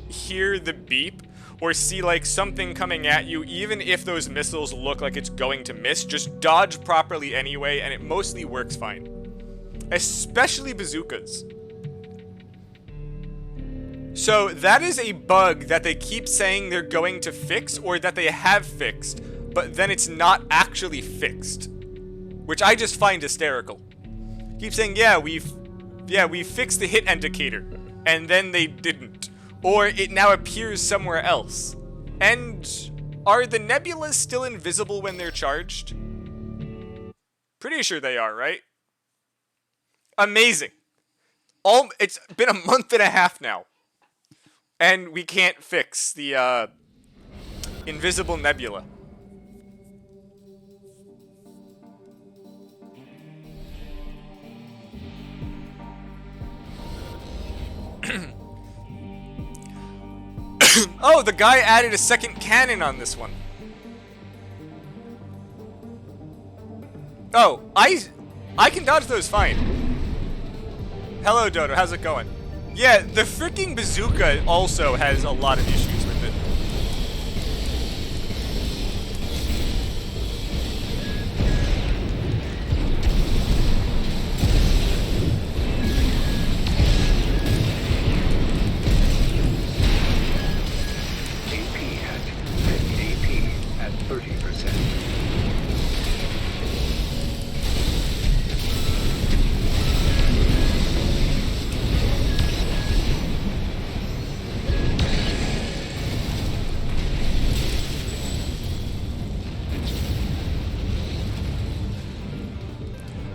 the beep or see like something coming at you, even if those missiles look like it's going to miss, just dodge properly anyway, and it mostly works fine. Especially bazookas. So that is a bug that they keep saying they're going to fix, or that they have fixed, but then it's not actually fixed, which I just find hysterical. Keep saying, yeah, we fixed the hit indicator, and then they didn't, or it now appears somewhere else. And are the nebulas still invisible when they're charged? Pretty sure they are, right? Amazing. It's been a month and a half now. And we can't fix the invisible nebula. Oh, the guy added a second cannon on this one. Oh, I can dodge those fine. Hello, Dodo. How's it going? Yeah, the freaking bazooka also has a lot of issues with it. AP at 30%.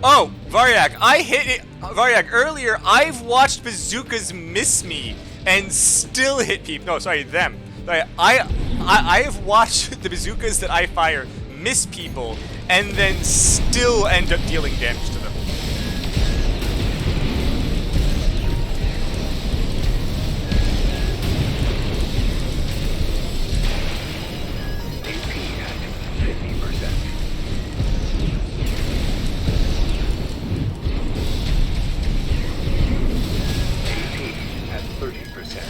Oh, Varyag, I hit it. Varyag, earlier I've watched bazookas miss me and still hit people. No, sorry, them. Sorry, I have watched the bazookas that I fire miss people and then still end up dealing damage to them. AP at 50%. AP at 30%.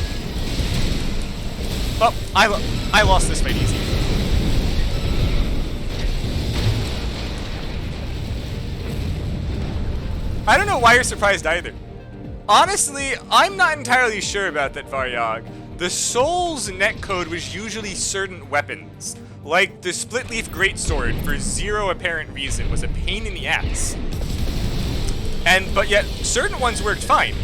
Oh, I lost this fight easy. I don't know why you're surprised either. Honestly, I'm not entirely sure about that, Varyag. The Soul's netcode was usually certain weapons, like the Split Leaf Greatsword for zero apparent reason was a pain in the ass. But yet, certain ones worked fine.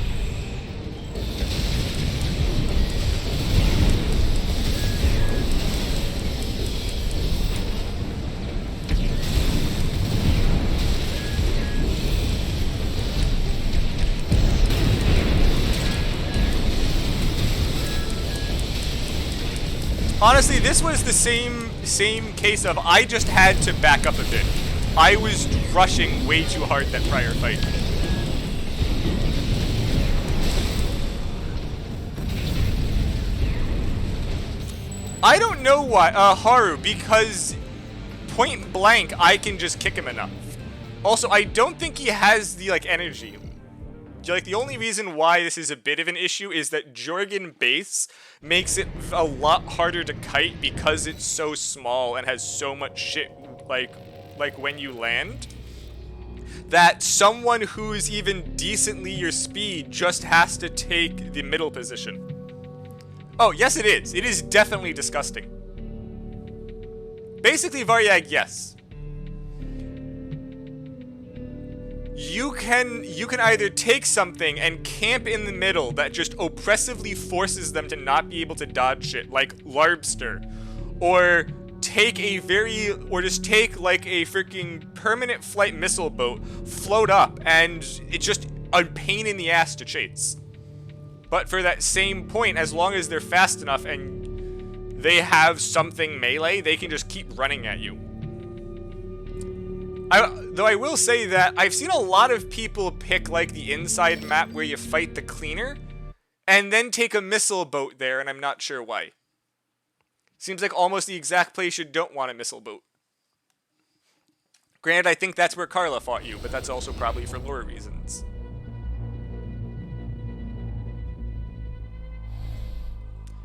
Honestly, this was the same case of I just had to back up a bit. I was rushing way too hard that prior fight. I don't know why, Haru, because point blank I can just kick him enough. Also, I don't think he has the, like, energy. like the only reason why this is a bit of an issue is that Jorgen base makes it a lot harder to kite because it's so small and has so much shit like when you land, that someone who's even decently your speed just has to take the middle position. Oh, yes it is. It is definitely disgusting. Basically, Varyag, yes. You can either take something and camp in the middle that just oppressively forces them to not be able to dodge shit, like Larbster, or just take like a freaking permanent flight missile boat, float up, and it's just a pain in the ass to chase. But for that same point, as long as they're fast enough and they have something melee, they can just keep running at you. Though I will say that I've seen a lot of people pick like the inside map where you fight the cleaner, and then take a missile boat there, and I'm not sure why. Seems like almost the exact place you don't want a missile boat. Granted, I think that's where Carla fought you, but that's also probably for lore reasons.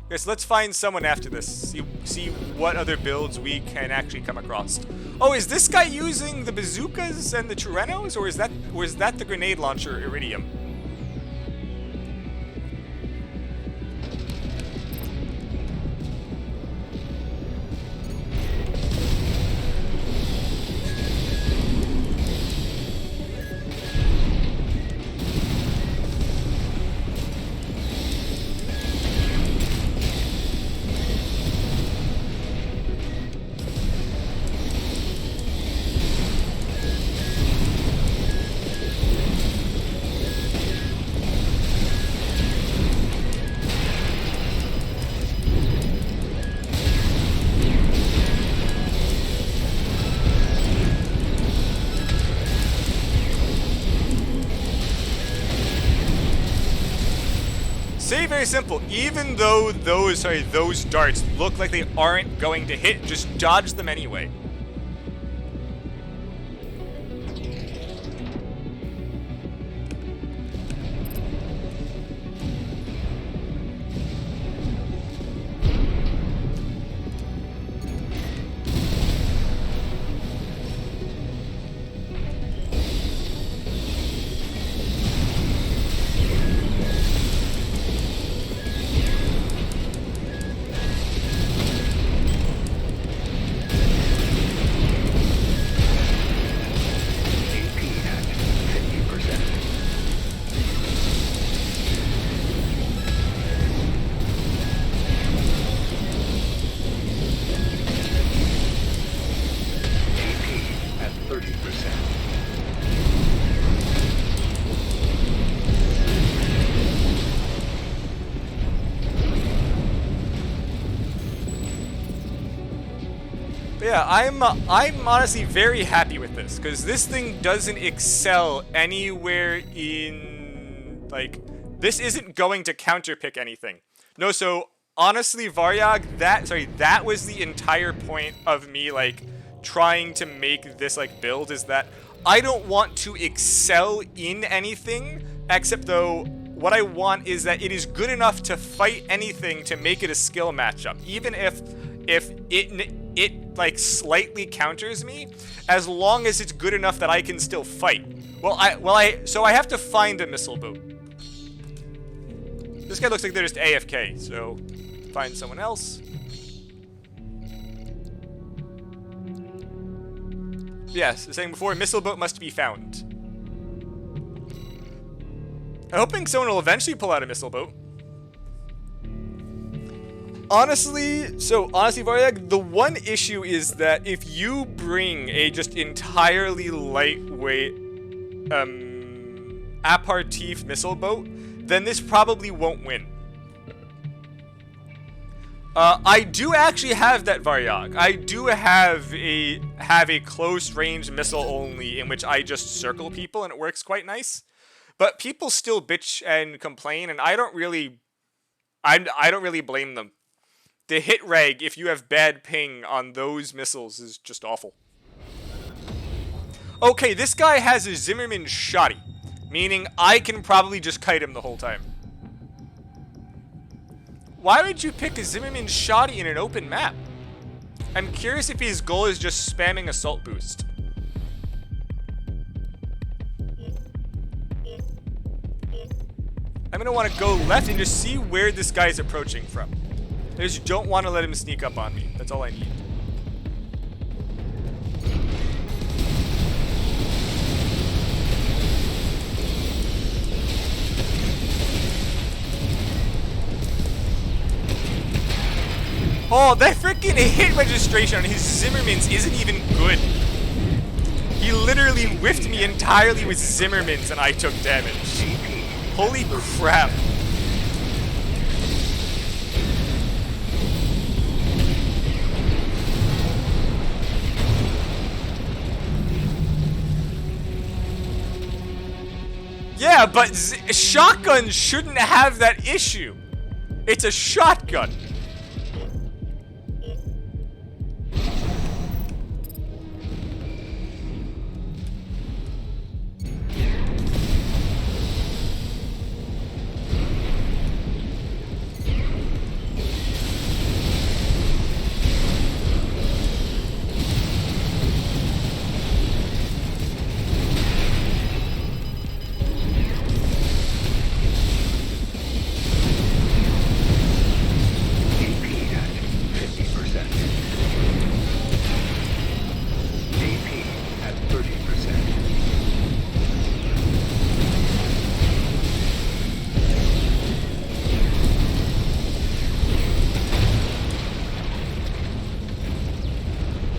Okay, so let's find someone after this. See what other builds we can actually come across. Oh, is this guy using the bazookas and the Turenos, or is that the grenade launcher Iridium? Say very simple, even though those darts look like they aren't going to hit, just dodge them anyway. Yeah, I'm honestly very happy with this, because this thing doesn't excel anywhere in, like, this isn't going to counterpick anything. No, so honestly, Varyag, that was the entire point of me, like, trying to make this, like, build, is that I don't want to excel in anything, except though what I want is that it is good enough to fight anything to make it a skill matchup, even if it like slightly counters me, as long as it's good enough that I can still fight. So I have to find a missile boat. This guy looks like they're just AFK, so find someone else. Yes, as saying before, missile boat must be found. I'm hoping someone will eventually pull out a missile boat. Honestly, Varyag, the one issue is that if you bring a just entirely lightweight aperitif missile boat, then this probably won't win. I do actually have that Varyag. I do have a close range missile only in which I just circle people and it works quite nice. But people still bitch and complain, and I don't really blame them. The hit reg, if you have bad ping on those missiles, is just awful. Okay, this guy has a Zimmerman Shotty. Meaning I can probably just kite him the whole time. Why would you pick a Zimmerman shoddy in an open map? I'm curious if his goal is just spamming assault boost. I'm gonna want to go left and just see where this guy's approaching from. I just don't want to let him sneak up on me. That's all I need. Oh, that freaking hit registration on his Zimmermans isn't even good. He literally whiffed me entirely with Zimmermans and I took damage. Holy crap. Yeah, but shotguns shouldn't have that issue. It's a shotgun.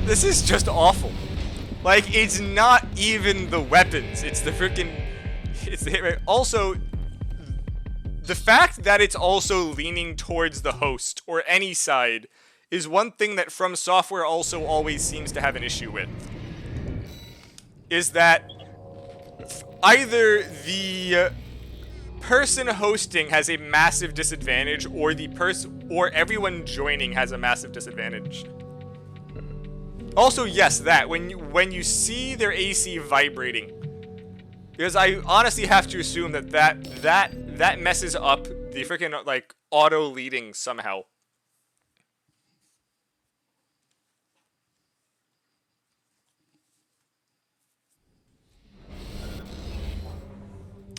This is just awful. Like, it's not even the weapons. It's the freaking... It's the hit rate. Also, the fact that it's also leaning towards the host, or any side, is one thing that From Software also always seems to have an issue with. Is that either the person hosting has a massive disadvantage, or everyone joining has a massive disadvantage. Also, yes, that when you see their AC vibrating, because I honestly have to assume that messes up the freaking like auto leading somehow.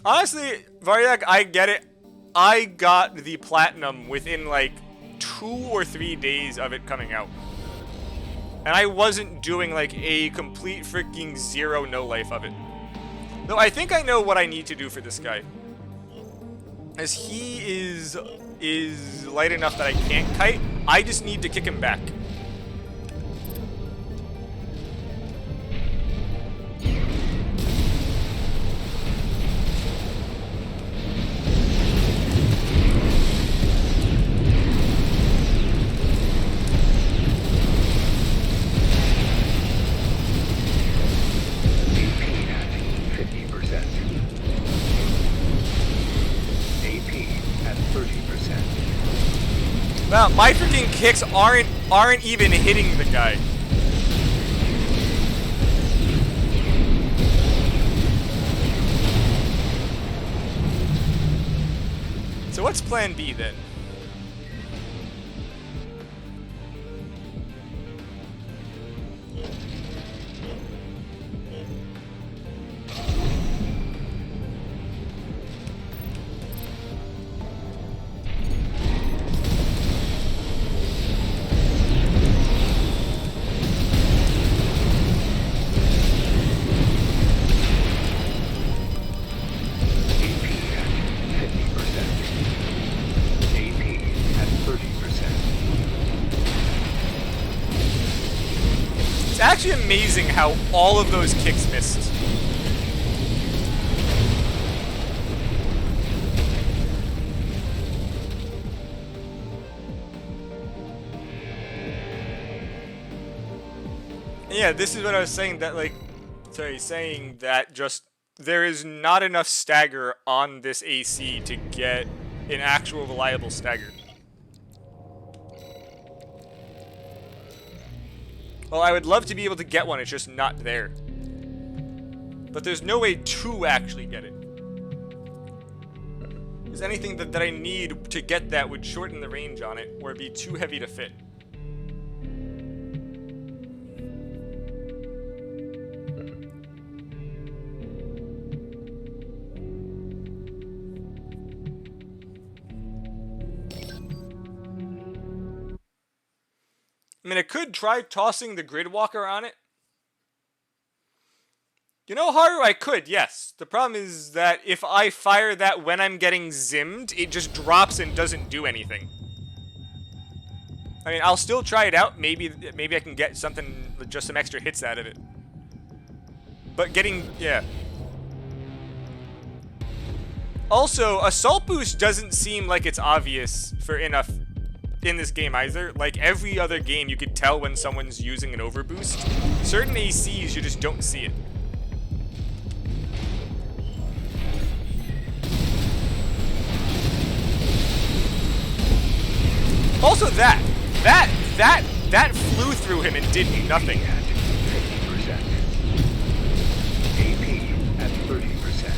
Honestly, Varyak, I get it. I got the platinum within like 2 or 3 days of it coming out. And I wasn't doing like a complete freaking zero no life of it. Though I think I know what I need to do for this guy. As he is light enough that I can't kite, I just need to kick him back. Wow, my freaking kicks aren't even hitting the guy. So what's plan B then? It's actually amazing how all of those kicks missed. Yeah, this is what I was saying, that like, saying that just there is not enough stagger on this AC to get an actual reliable stagger. Well, I would love to be able to get one, it's just not there. But there's no way to actually get it. Is anything that I need to get that would shorten the range on it, or be too heavy to fit. I mean, I could try tossing the grid walker on it. You know, Haru, I could, yes. The problem is that if I fire that when I'm getting zimmed, it just drops and doesn't do anything. I mean, I'll still try it out. Maybe I can get something, just some extra hits out of it. But yeah. Also, Assault Boost doesn't seem like it's obvious for enough in this game either. Like every other game, you could tell when someone's using an overboost. Certain ACs, you just don't see it. Also that flew through him and did nothing. At 50%. AP at 30%.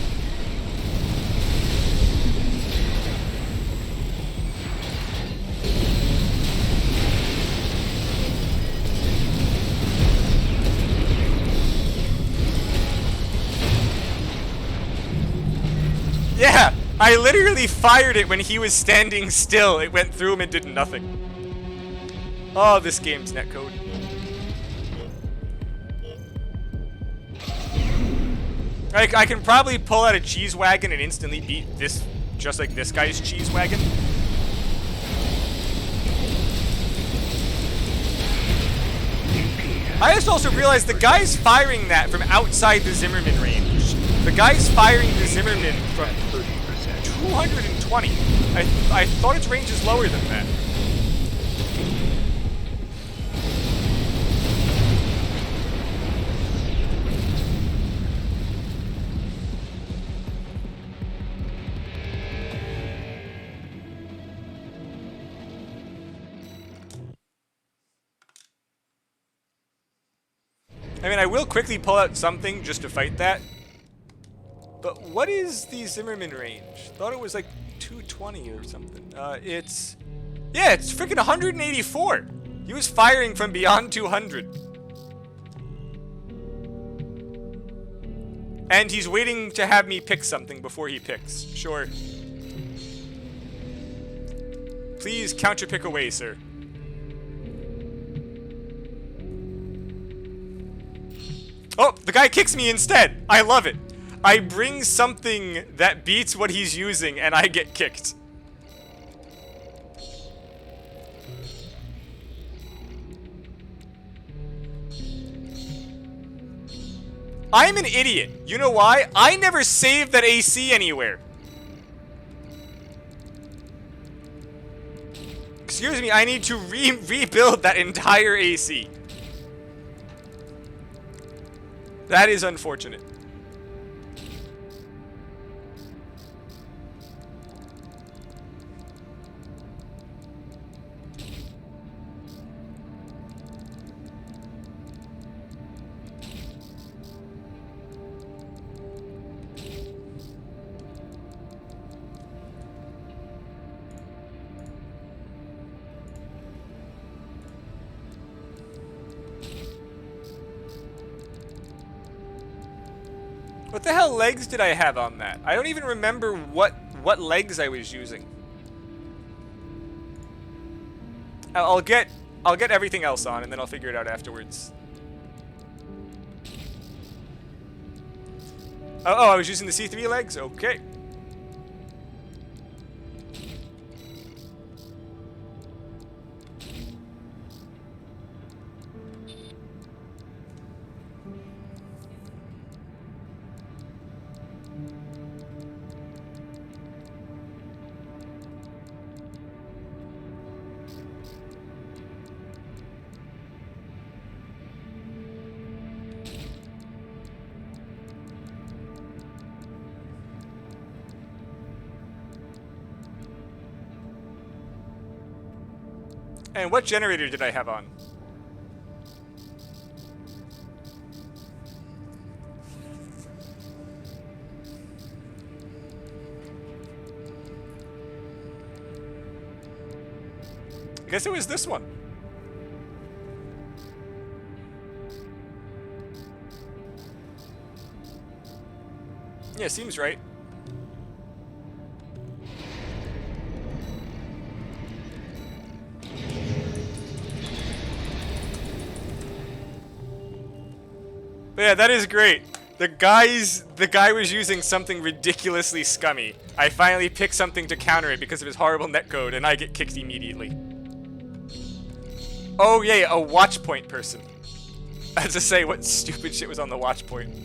Yeah, I literally fired it when he was standing still. It went through him and did nothing. Oh, this game's netcode. I can probably pull out a cheese wagon and instantly beat this, just like this guy's cheese wagon. I just also realized the guy's firing that from outside the Zimmerman range. The guy's firing the Zimmerman from 220. I thought its range is lower than that. I mean, I will quickly pull out something just to fight that. But what is the Zimmerman range? Thought it was like 220 or something. Yeah, it's freaking 184. He was firing from beyond 200. And he's waiting to have me pick something before he picks. Sure. Please count your pick away, sir. Oh, the guy kicks me instead. I love it. I bring something that beats what he's using, and I get kicked. I'm an idiot. You know why? I never saved that AC anywhere. Excuse me, I need to rebuild that entire AC. That is unfortunate. What the hell legs did I have on that? I don't even remember what legs I was using. I'll get everything else on and then I'll figure it out afterwards. Oh, I was using the C3 legs? Okay. And what generator did I have on? guess it was this one. Yeah, seems right. But yeah, that is great. The guy was using something ridiculously scummy. I finally picked something to counter it because of his horrible netcode, and I get kicked immediately. Oh yeah, a watch point person. I had to say what stupid shit was on the watch point.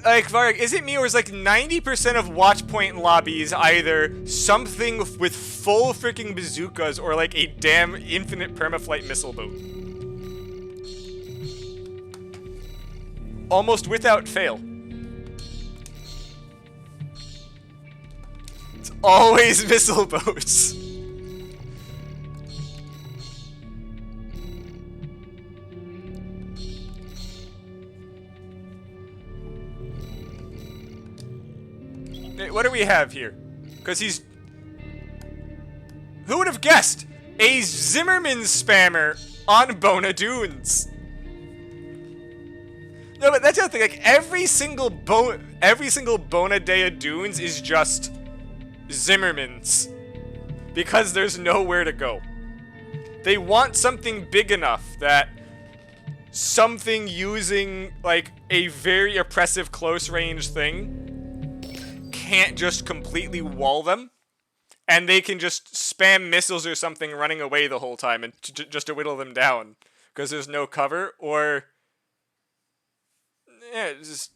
Like, Varg, is it me or is like 90% of Watchpoint lobbies either something with full freaking bazookas or like a damn infinite permaflight missile boat? Almost without fail. It's always missile boats. What do we have here? Because he's... Who would have guessed? A Zimmerman spammer on Bona Dunes. No, but that's the other thing. Like, every single Bona Dea Dunes is just Zimmermans. Because there's nowhere to go. They want something big enough that something using, like, a very oppressive close-range thing can't just completely wall them, and they can just spam missiles or something running away the whole time and just to whittle them down because there's no cover, or yeah, just...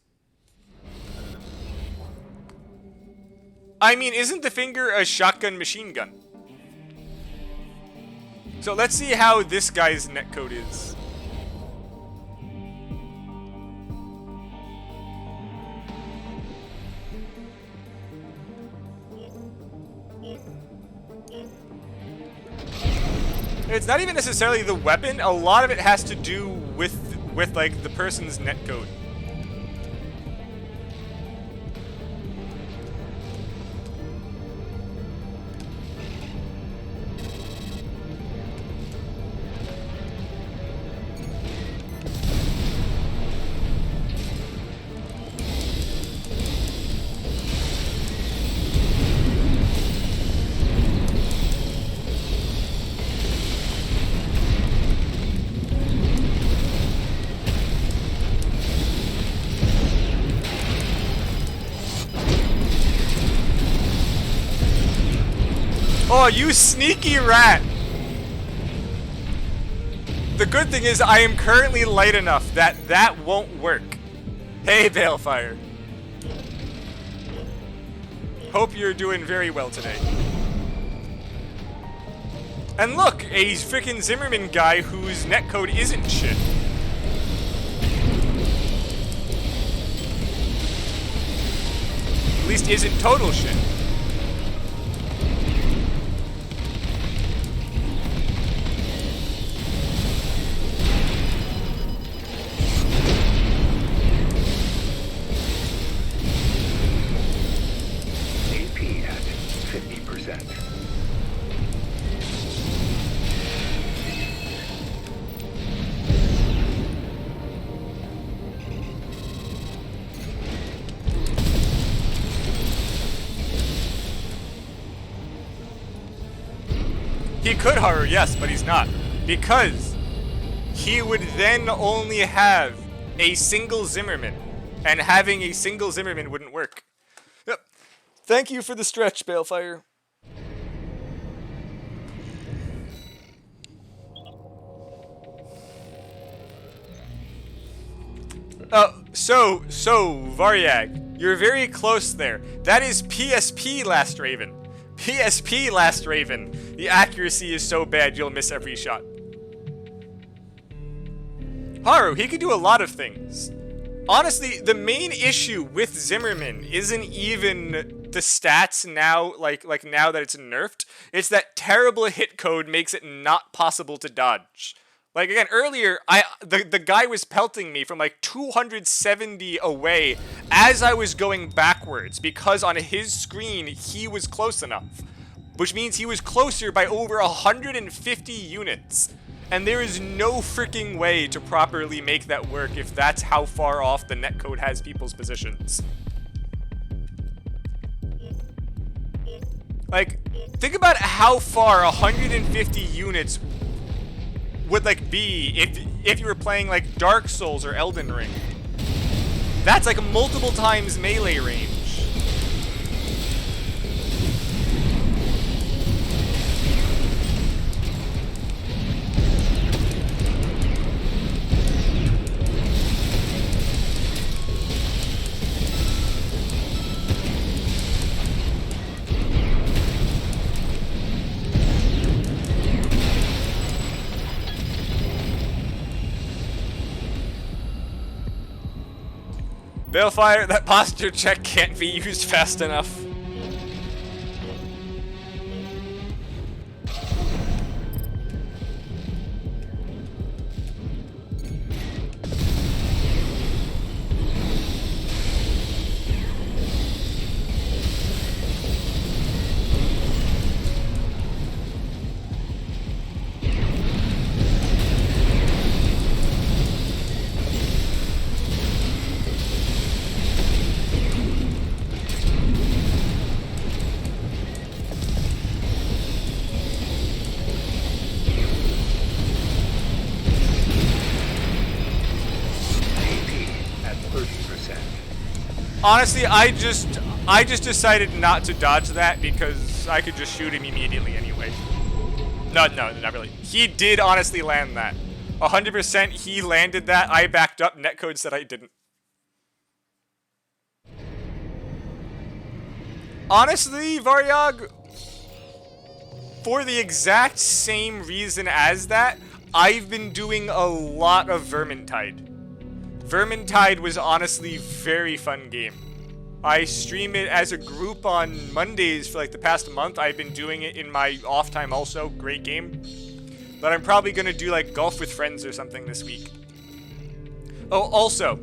I mean, isn't the finger a shotgun machine gun? So let's see how this guy's netcode is. It's not even necessarily the weapon. A lot of it has to do with like the person's netcode. Oh, you sneaky rat! The good thing is I am currently light enough that that won't work. Hey, Balefire. Hope you're doing very well today. And look, a freaking Zimmerman guy whose netcode isn't shit. At least isn't total shit. He could horror, yes, but he's not. Because he would then only have a single Zimmerman. And having a single Zimmerman wouldn't work. Yep. Thank you for the stretch, Balefire. So, Varyag, you're very close there. That is PSP Last Raven. PSP Last Raven. The accuracy is so bad you'll miss every shot. Haru, he can do a lot of things. Honestly, the main issue with Zimmerman isn't even the stats now, like now that it's nerfed. It's that terrible hit code makes it not possible to dodge. Like, again, earlier, the guy was pelting me from like 270 away as I was going backwards because on his screen, he was close enough. Which means he was closer by over 150 units. And there is no freaking way to properly make that work if that's how far off the netcode has people's positions. Like, think about how far 150 units would like be if you were playing like Dark Souls or Elden Ring. That's like multiple times melee range. Balefire, that posture check can't be used fast enough. Honestly, I just decided not to dodge that because I could just shoot him immediately anyway. No, not really. He did honestly land that. 100% he landed that. I backed up. Netcode said I didn't. Honestly, Varyog, for the exact same reason as that, I've been doing a lot of Vermintide. Vermintide was honestly very fun game. I stream it as a group on Mondays for like the past month. I've been doing it in my off time also. Great game. But I'm probably gonna do like golf with friends or something this week. Oh, also,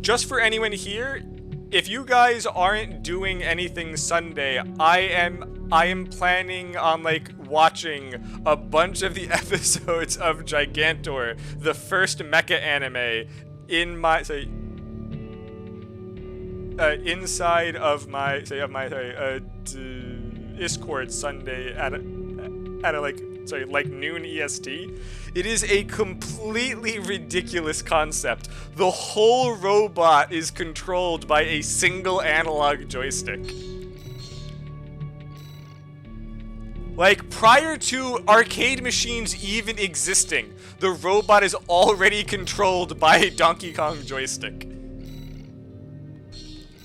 just for anyone here, if you guys aren't doing anything Sunday, I am planning on like watching a bunch of the episodes of Gigantor, the first mecha anime, in my inside of my Discord Sunday at a like noon EST. It is a completely ridiculous concept. The whole robot is controlled by a single analog joystick. Like, prior to arcade machines even existing, the robot is already controlled by a Donkey Kong joystick.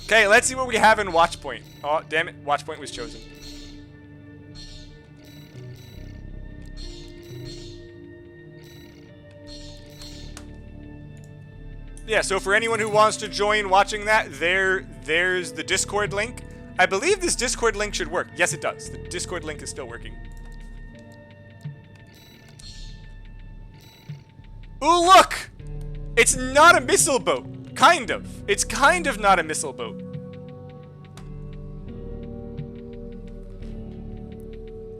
Okay, let's see what we have in Watchpoint. Oh, damn it, Watchpoint was chosen. Yeah, so for anyone who wants to join watching that, there's the Discord link. I believe this Discord link should work. Yes, it does. The Discord link is still working. Ooh, look! It's not a missile boat. Kind of. It's kind of not a missile boat.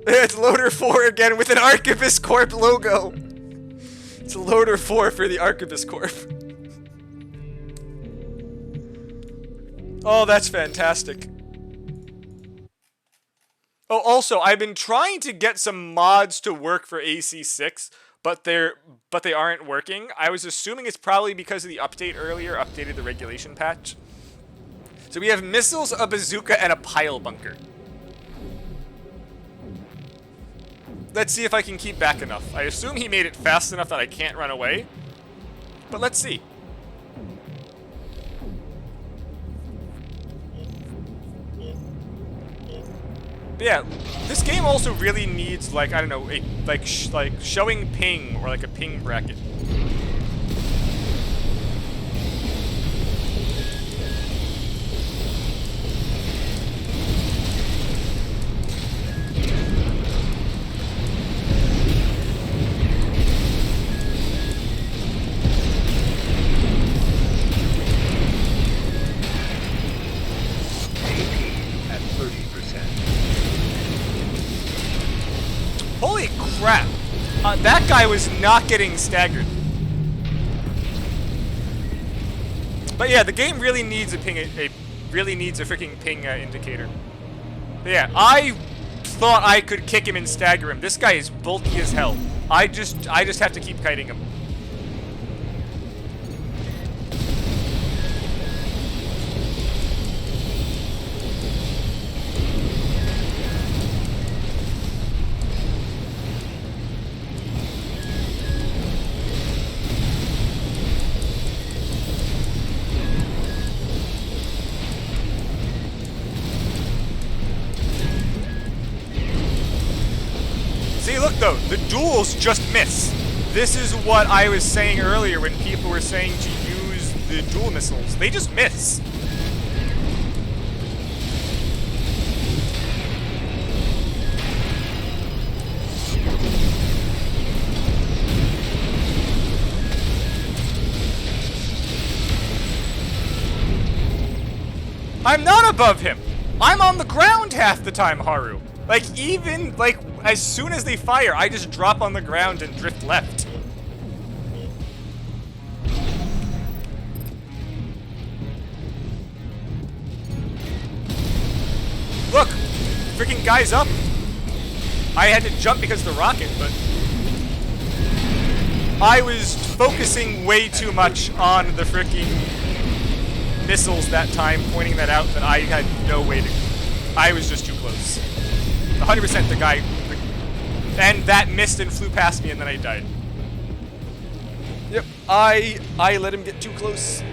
It's Loader 4 again with an Archivist Corp logo. It's Loader 4 for the Archivist Corp. Oh, that's fantastic. Oh, also, I've been trying to get some mods to work for AC6, but they aren't working. I was assuming it's probably because of the update earlier, updated the regulation patch. So we have missiles, a bazooka, and a pile bunker. Let's see if I can keep back enough. I assume he made it fast enough that I can't run away, but let's see. But yeah, this game also really needs, like, I don't know, like showing ping or like a ping bracket. crap. That guy was not getting staggered. But yeah, the game really needs a ping. Really needs a freaking ping indicator. But yeah, I thought I could kick him and stagger him. This guy is bulky as hell. I just have to keep kiting him. See, look though, the duels just miss. This is what I was saying earlier when people were saying to use the dual missiles. They just miss. I'm not above him. I'm on the ground half the time, Haru. Like, even, like, as soon as they fire, I just drop on the ground and drift left. Look! Freaking guy's up! I had to jump because of the rocket, but I was focusing way too much on the freaking missiles that time, pointing that out, that I had no way to... I was just too close. 100% the guy... And that missed and flew past me, and then I died. Yep, I let him get too close.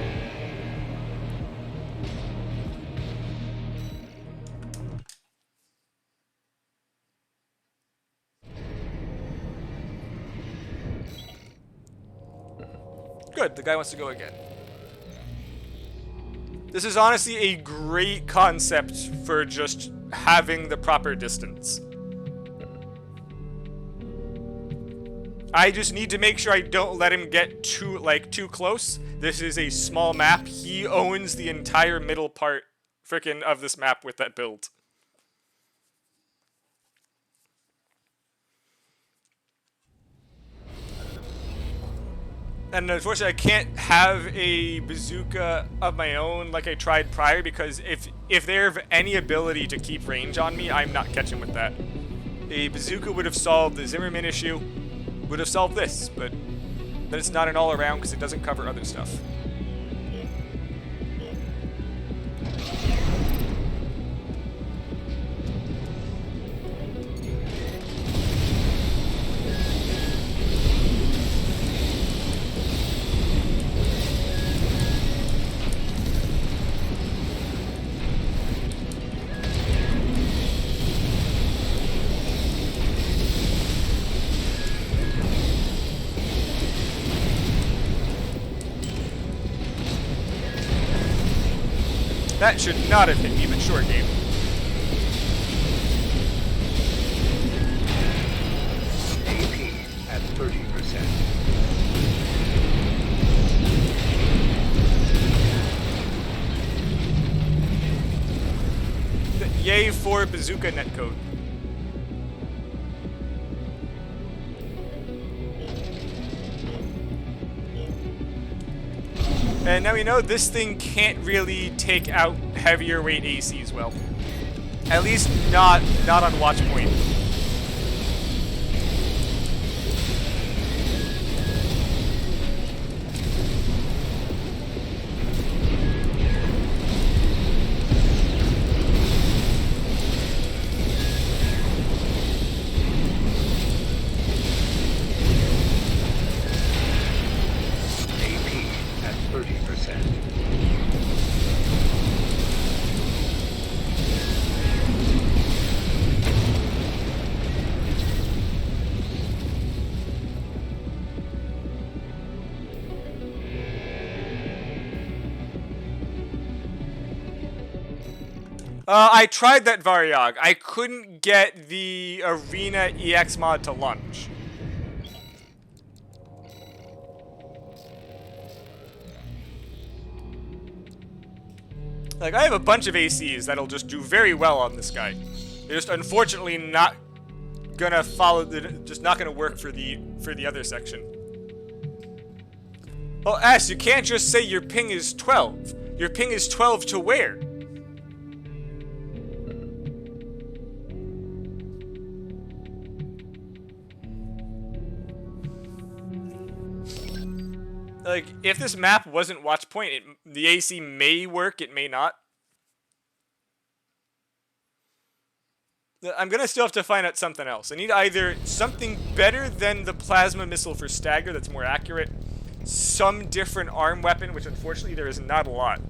Good, the guy wants to go again. This is honestly a great concept for just having the proper distance. I just need to make sure I don't let him get too close. This is a small map. He owns the entire middle part frickin' of this map with that build. And unfortunately, I can't have a bazooka of my own like I tried prior, because if they have any ability to keep range on me, I'm not catching with that. A bazooka would have solved the Zimmerman issue, would have solved this, but then it's not an all-around because it doesn't cover other stuff. That should not have hit me, but short game. AP at 30%. Yay for bazooka netcode. And now we know this thing can't really take out heavier weight ACs well. At least not on watch point. AP at 30%. I tried that Variog. I couldn't get the Arena EX mod to launch. Like, I have a bunch of ACs that'll just do very well on this guy. They're just unfortunately not gonna follow just not gonna work for the other section. Well, S, you can't just say your ping is 12. Your ping is 12 to where? Like, if this map wasn't watch point, the AC may work, it may not. I'm gonna still have to find out something else. I need either something better than the plasma missile for stagger that's more accurate, some different arm weapon, which unfortunately there is not a lot.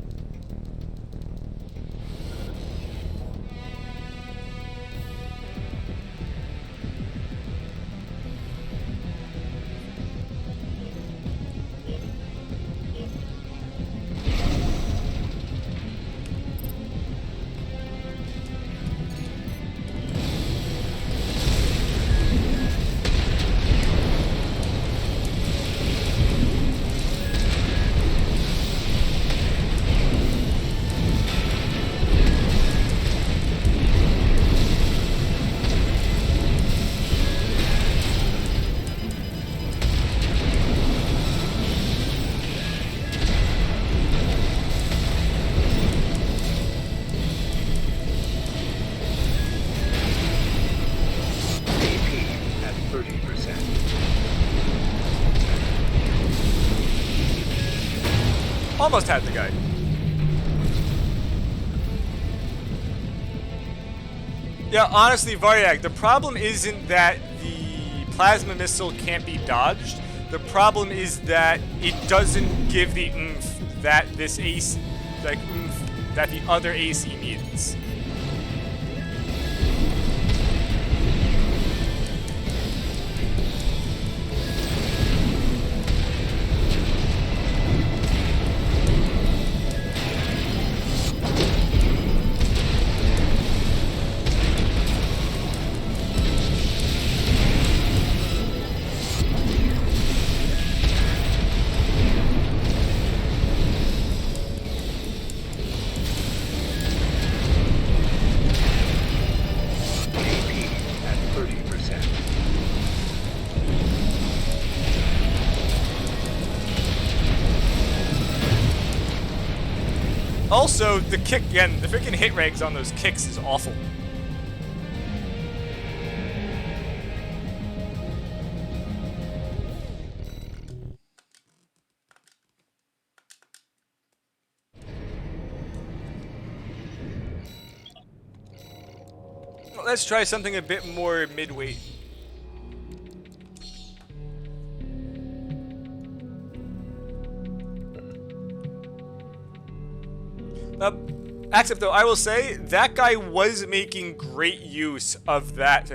Almost had the guy. Yeah, honestly, Variag, the problem isn't that the plasma missile can't be dodged. The problem is that it doesn't give the oomph that this AC, like oomph that the other AC needs. Also, the kick, again, the freaking hit regs on those kicks is awful. Well, let's try something a bit more midweight. Except though, I will say that guy was making great use of that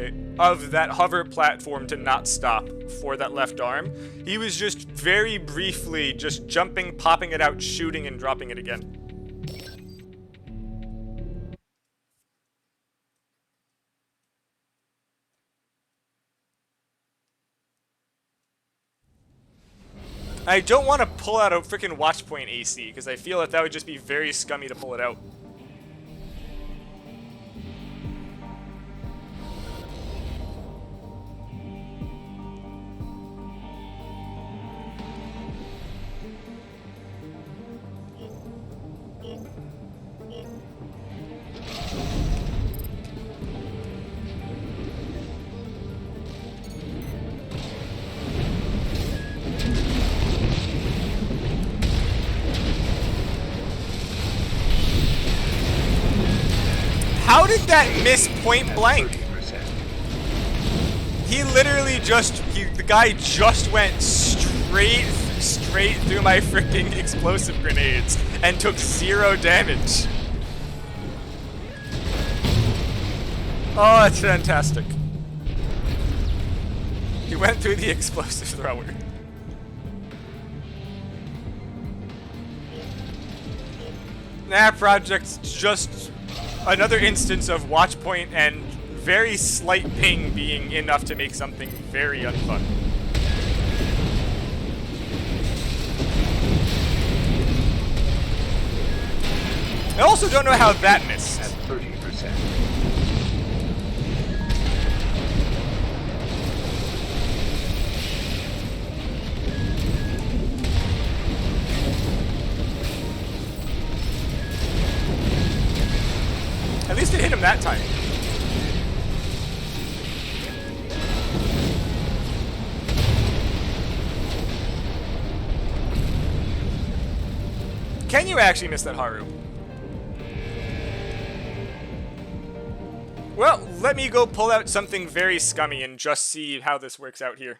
hover platform to not stop for that left arm. He was just very briefly just jumping, popping it out, shooting, and dropping it again. I don't want to pull out a freaking watch point AC because I feel that would just be very scummy to pull it out. How did that miss point blank? He literally just, the guy just went straight through my freaking explosive grenades and took 0 damage. Oh, that's fantastic. He went through the explosive thrower. Nah, Project's just another instance of watch point and very slight ping being enough to make something very unfun. I also don't know how that missed. At 30%. that time. Can you actually miss that Haru? Well, let me go pull out something very scummy and just see how this works out here.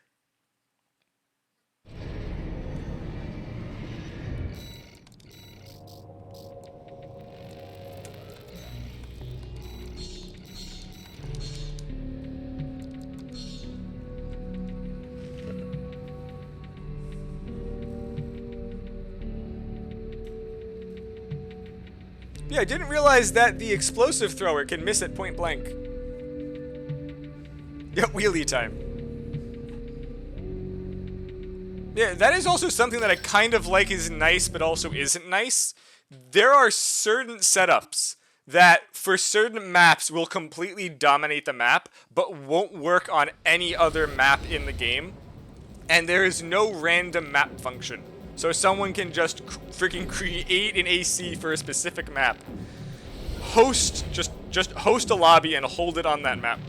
Yeah, I didn't realize that the explosive thrower can miss at point blank. Yeah, wheelie time. Yeah, that is also something that I kind of like is nice, but also isn't nice. There are certain setups that, for certain maps, will completely dominate the map, but won't work on any other map in the game. And there is no random map function. So someone can just freaking create an AC for a specific map. Just host a lobby and hold it on that map.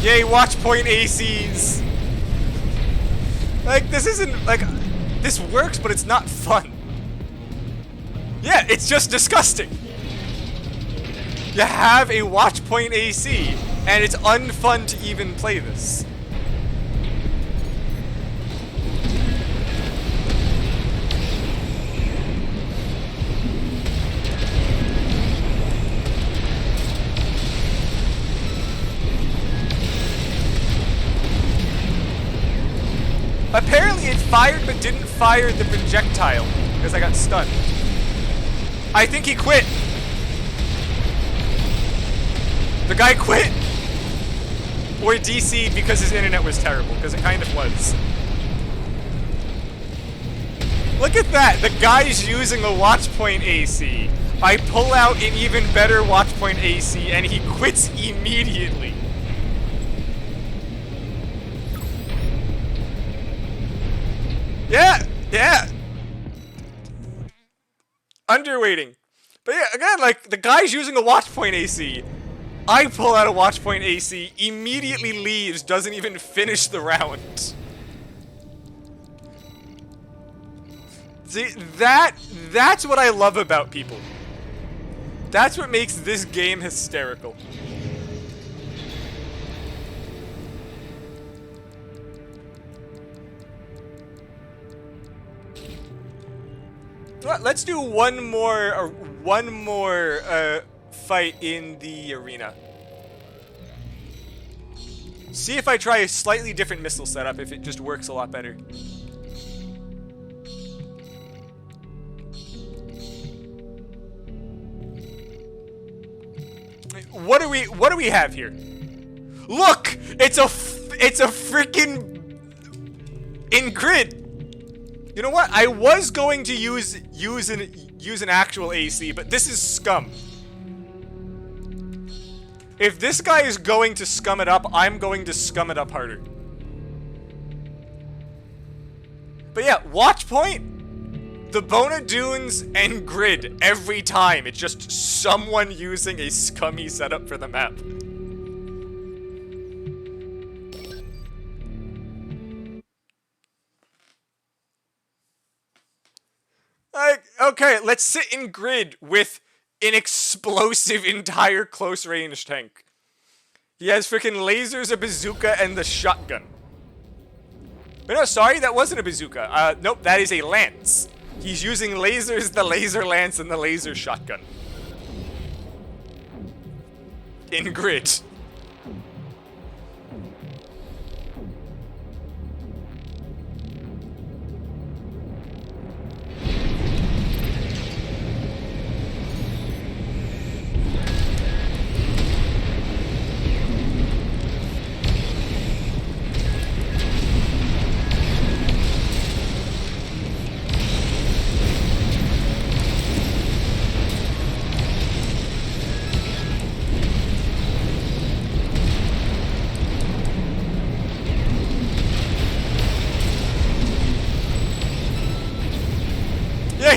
Yay, watch point ACs! Like, this isn't, like, this works, but it's not fun. Yeah, it's just disgusting. You have a watch point AC, and it's unfun to even play this. Apparently it fired but didn't fire the projectile because I got stunned. I think he quit. The guy quit. Or DC'd because his internet was terrible, because it kind of was. Look at that. The guy's using a watch point AC. I pull out an even better watch point AC and he quits immediately. Yeah. Underweighting. But yeah, again, like, the guy's using a watch point AC. I pull out a watch point AC, immediately leaves, doesn't even finish the round. See, that's what I love about people. That's what makes this game hysterical. Let's do one more fight in the arena. See if I try a slightly different missile setup, if it just works a lot better. What do we have here? Look, it's a freaking in grid. You know what? I was going to use an actual AC, but this is scum. If this guy is going to scum it up, I'm going to scum it up harder. But yeah, watch point, the Bona Dunes, and grid every time. It's just someone using a scummy setup for the map. Like, okay, let's sit in grid with an explosive entire close range tank. He has freaking lasers, a bazooka, and the shotgun. But no, sorry, that wasn't a bazooka. Nope, that is a lance. He's using lasers, the laser lance, and the laser shotgun. In grid.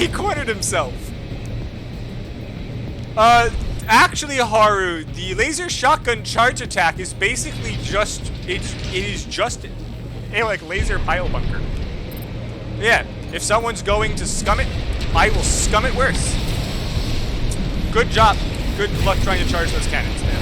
he cornered himself. Actually, Haru, the laser shotgun charge attack is basically just it is just a like laser pile bunker. Yeah, if someone's going to scum it, I will scum it worse. Good job. Good luck trying to charge those cannons, man.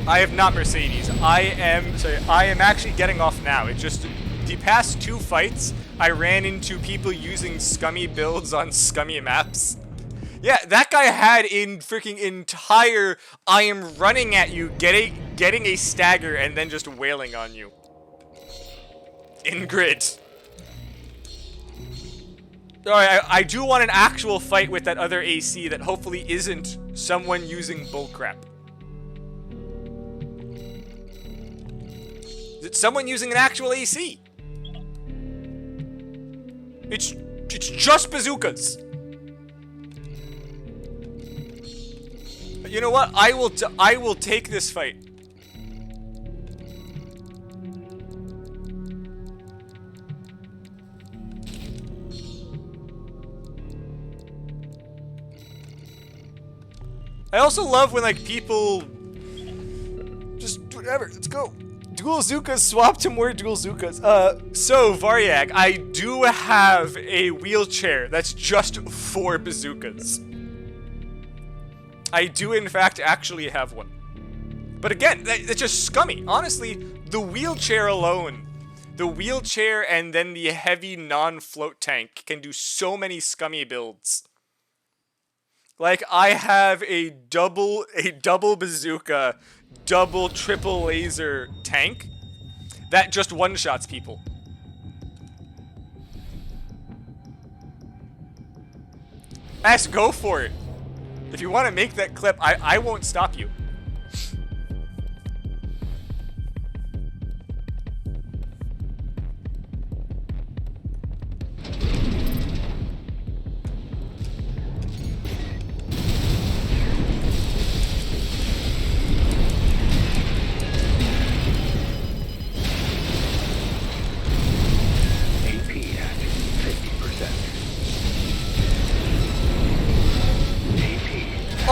I have not Mercedes. I am actually getting off now. It just, the past 2 fights, I ran into people using scummy builds on scummy maps. Yeah, that guy had in freaking entire, I am running at you, getting a stagger, and then just wailing on you. In grid. Alright, I do want an actual fight with that other AC that hopefully isn't someone using bullcrap. Is it someone using an actual AC? It's just bazookas. You know what? I will take this fight. I also love when like people just whatever. Let's go. Dual Zukas, swap to more Dual Zukas. So, Varyag, I do have a wheelchair that's just for bazookas. I do, in fact, actually have one. But again, it's just scummy. Honestly, the wheelchair alone, the wheelchair and then the heavy non-float tank can do so many scummy builds. Like, I have a double bazooka, double triple laser tank that just one-shots people. Ash, go for it. If you want to make that clip, I won't stop you.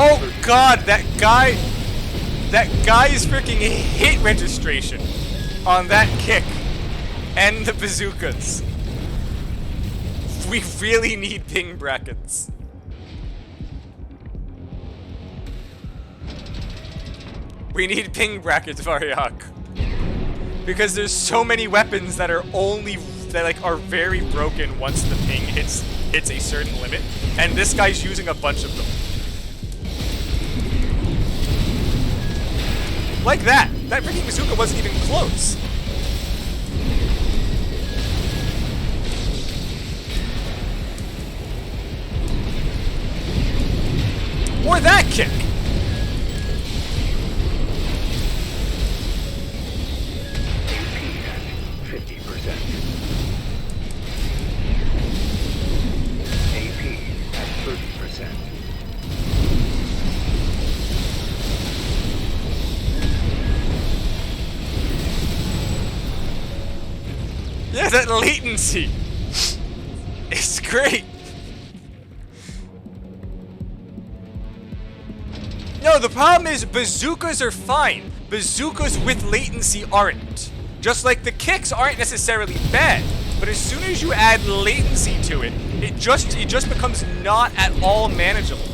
Oh god, that guy's freaking hit registration on that kick and the bazookas. We really need ping brackets. We need ping brackets, Varyak. Because there's so many weapons that are are very broken once the ping hits a certain limit, and this guy's using a bunch of them. Like that! That freaking bazooka wasn't even close! Or that kick! AP at 50%. AP at 30%. Yeah, that latency! It's great! No, the problem is bazookas are fine. Bazookas with latency aren't. Just like the kicks aren't necessarily bad, but as soon as you add latency to it, it just becomes not at all manageable.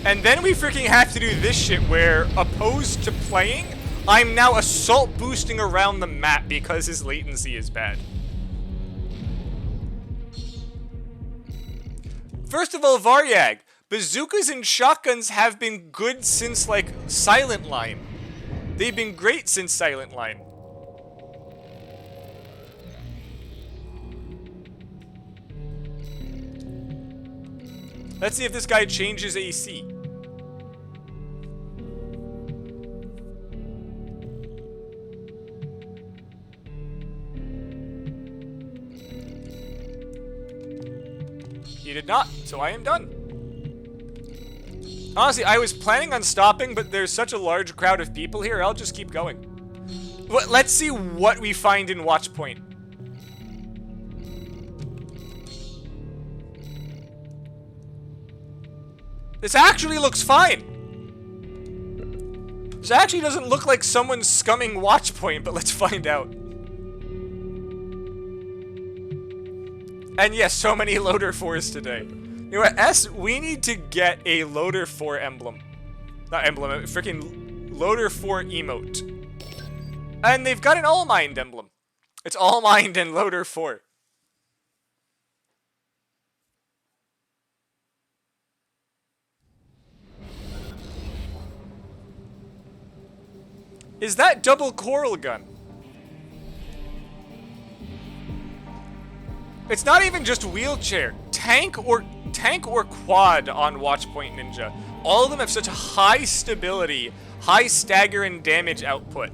And then we freaking have to do this shit where, opposed to playing, I'm now assault boosting around the map because his latency is bad. First of all, Varyag, bazookas and shotguns have been good since, like, Silent Line. They've been great since Silent Line. Let's see if this guy changes AC. He did not, so I am done. Honestly, I was planning on stopping, but there's such a large crowd of people here, I'll just keep going. Let's see what we find in Watch Point. This actually looks fine. This actually doesn't look like someone's scumming Watch Point, but let's find out. And yes, so many Loader 4s today. You know what, S, we need to get a Loader 4 emblem. Not emblem, a freaking Loader 4 emote. And they've got an All Mind emblem. It's All Mind and Loader 4. Is that double coral gun? It's not even just wheelchair. Tank or quad on Watchpoint Ninja. All of them have such high stability, high stagger and damage output.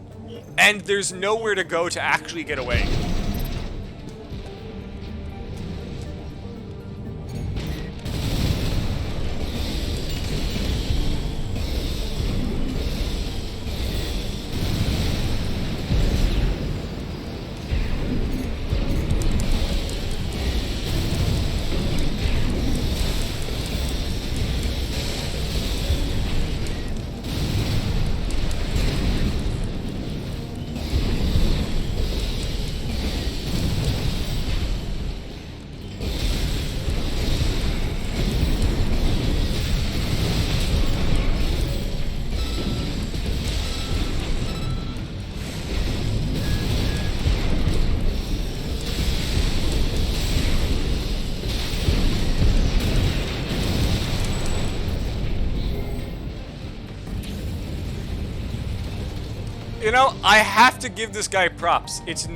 And there's nowhere to go to actually get away. You know, I have to give this guy props. It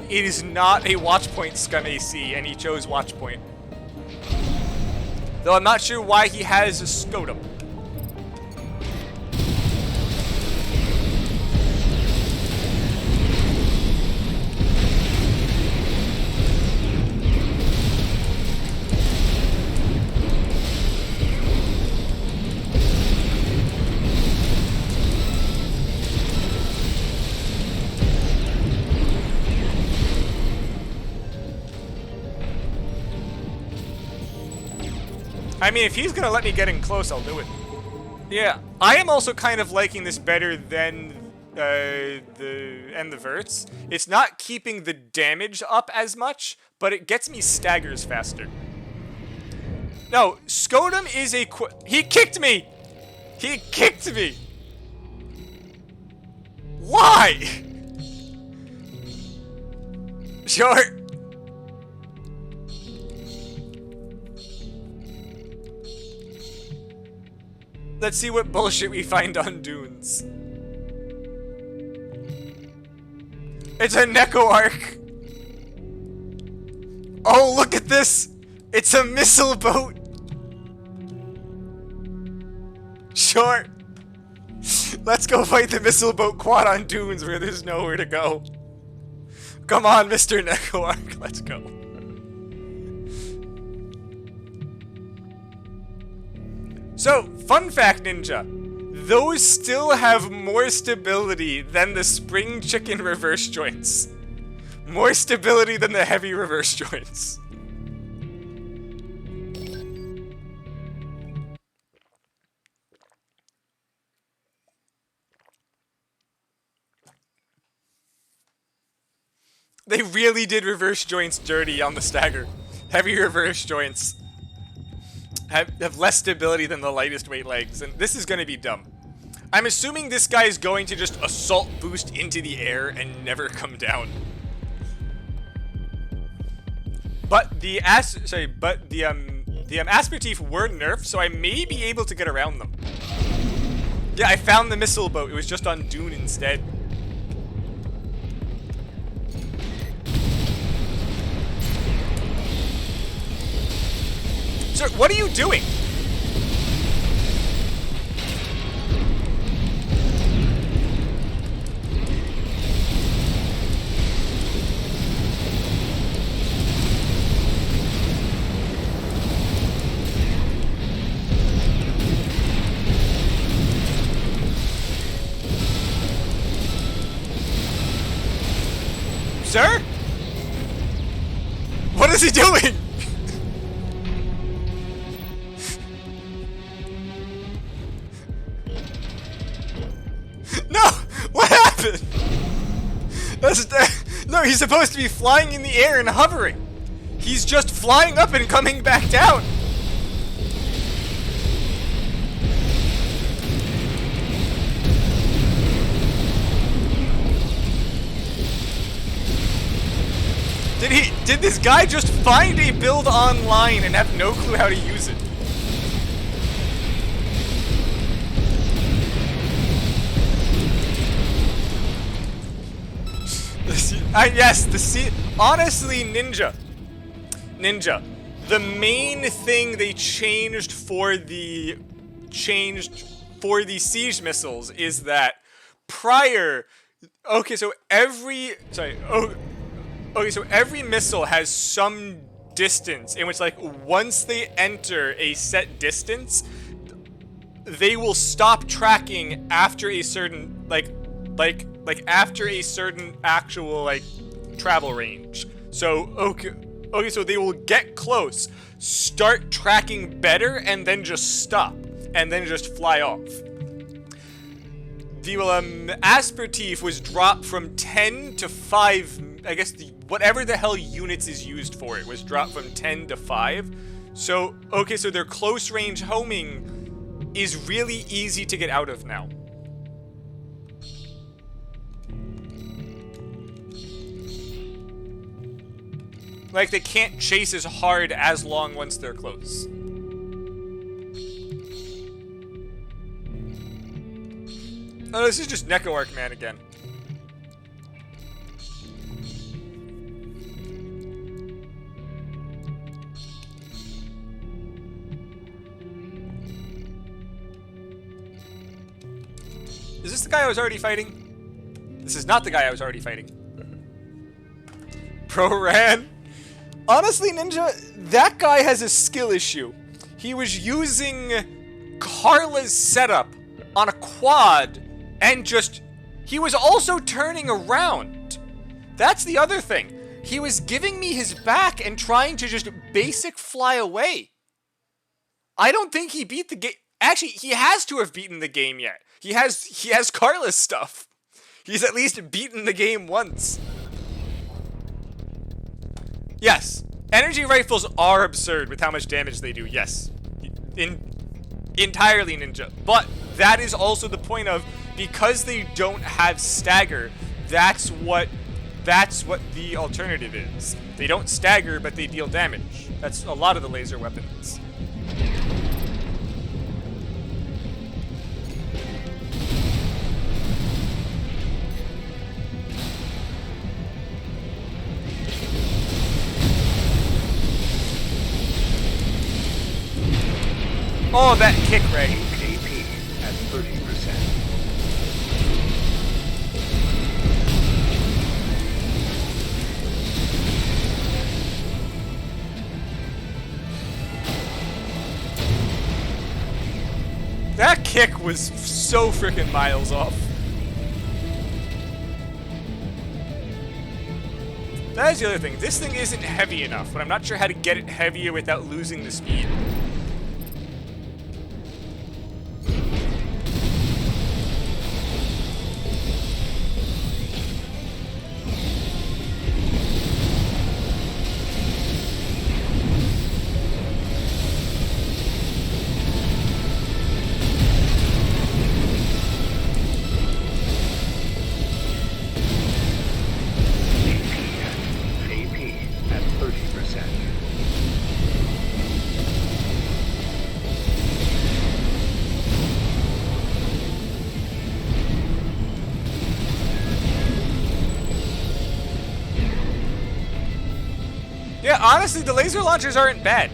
is not a Watchpoint scum AC, and he chose Watchpoint. Though I'm not sure why he has a Scotum. I mean, if he's gonna let me get in close, I'll do it. Yeah, I am also kind of liking this better than the verts. It's not keeping the damage up as much, but it gets me staggers faster. No, Scotum is a he kicked me! He kicked me! Why? Sure. Let's see what bullshit we find on Dunes. It's a Neko Arc. Oh, look at this! It's a missile boat! Sure. Let's go fight the missile boat quad on Dunes where there's nowhere to go. Come on, Mr. Neko Arc, let's go. So, fun fact, Ninja. Those still have more stability than the spring chicken reverse joints. More stability than the heavy reverse joints. They really did reverse joints dirty on the stagger. Heavy reverse joints. have less stability than the lightest weight legs, and this is going to be dumb. I'm assuming this guy is going to just assault boost into the air and never come down. But the Aspertief were nerfed, so I may be able to get around them. Yeah, I found the missile boat. It was just on Dune instead. Sir, what are you doing? Sir? What is he doing? No! What happened? No, he's supposed to be flying in the air and hovering. He's just flying up and coming back down. Did this guy just find a build online and have no clue how to use it? Honestly, Ninja, the main thing they changed for the siege missiles is that prior, so every missile has some distance in which, like, once they enter a set distance, they will stop tracking after a certain after a certain actual travel range. So so they will get close, start tracking better, and then just stop, and then just fly off. The Aspertief was dropped from 10 to 5. I guess whatever the hell units is used for it was dropped from 10 to 5. So so their close range homing is really easy to get out of now. Like, they can't chase as hard as long once they're close. Oh, this is just Neko Arc Man again. Is this the guy I was already fighting? This is not the guy I was already fighting. Pro-Ran? Honestly, Ninja, that guy has a skill issue. He was using Carla's setup on a quad, and he was also turning around. That's the other thing. He was giving me his back and trying to just basic fly away. I don't think he beat the game. Actually, he has to have beaten the game yet. He has Carla's stuff. He's at least beaten the game once. Yes, energy rifles are absurd with how much damage they do, yes. Entirely, Ninja. But that is also the point of, because they don't have stagger, that's what the alternative is. They don't stagger, but they deal damage. That's a lot of the laser weapons. Oh, that kick ray. AP at 30%. That kick was so freaking miles off. That is the other thing. This thing isn't heavy enough, but I'm not sure how to get it heavier without losing the speed. honestly, the laser launchers aren't bad.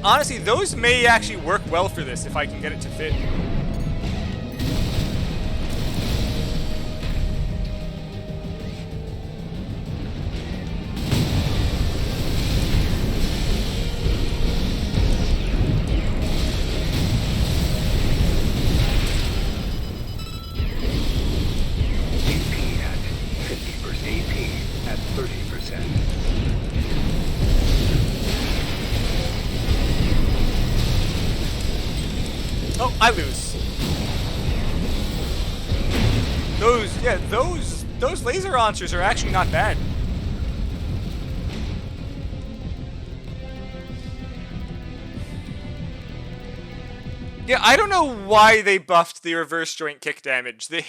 Honestly, those may actually work well for this if I can get it to fit. AP at 30%. Oh, I lose. Those laser launchers are actually not bad. Yeah, I don't know why they buffed the reverse joint kick damage. The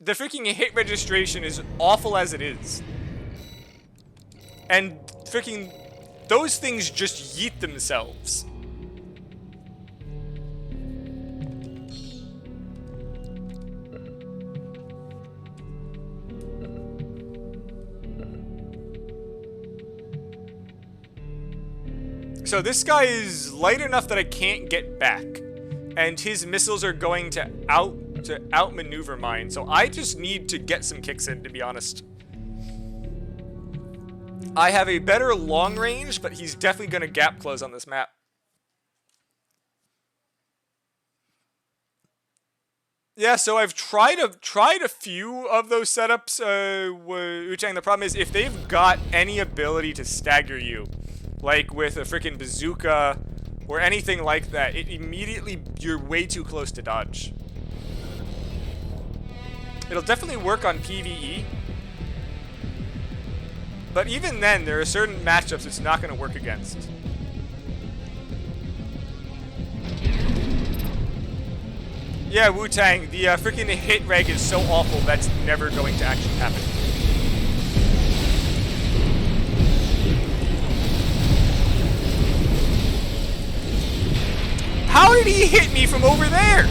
freaking hit registration is awful as it is. And freaking those things just yeet themselves. So this guy is light enough that I can't get back. And his missiles are going to outmaneuver mine, so I just need to get some kicks in, to be honest. I have a better long range, but he's definitely going to gap close on this map. Yeah, so I've tried a few of those setups, Wu-Chang. The problem is if they've got any ability to stagger you, like with a freaking bazooka or anything like that, it immediately, you're way too close to dodge. It'll definitely work on PvE. But even then, there are certain matchups it's not going to work against. Yeah, Wu-Tang, the freaking hit reg is so awful that's never going to actually happen. How did he hit me from over there?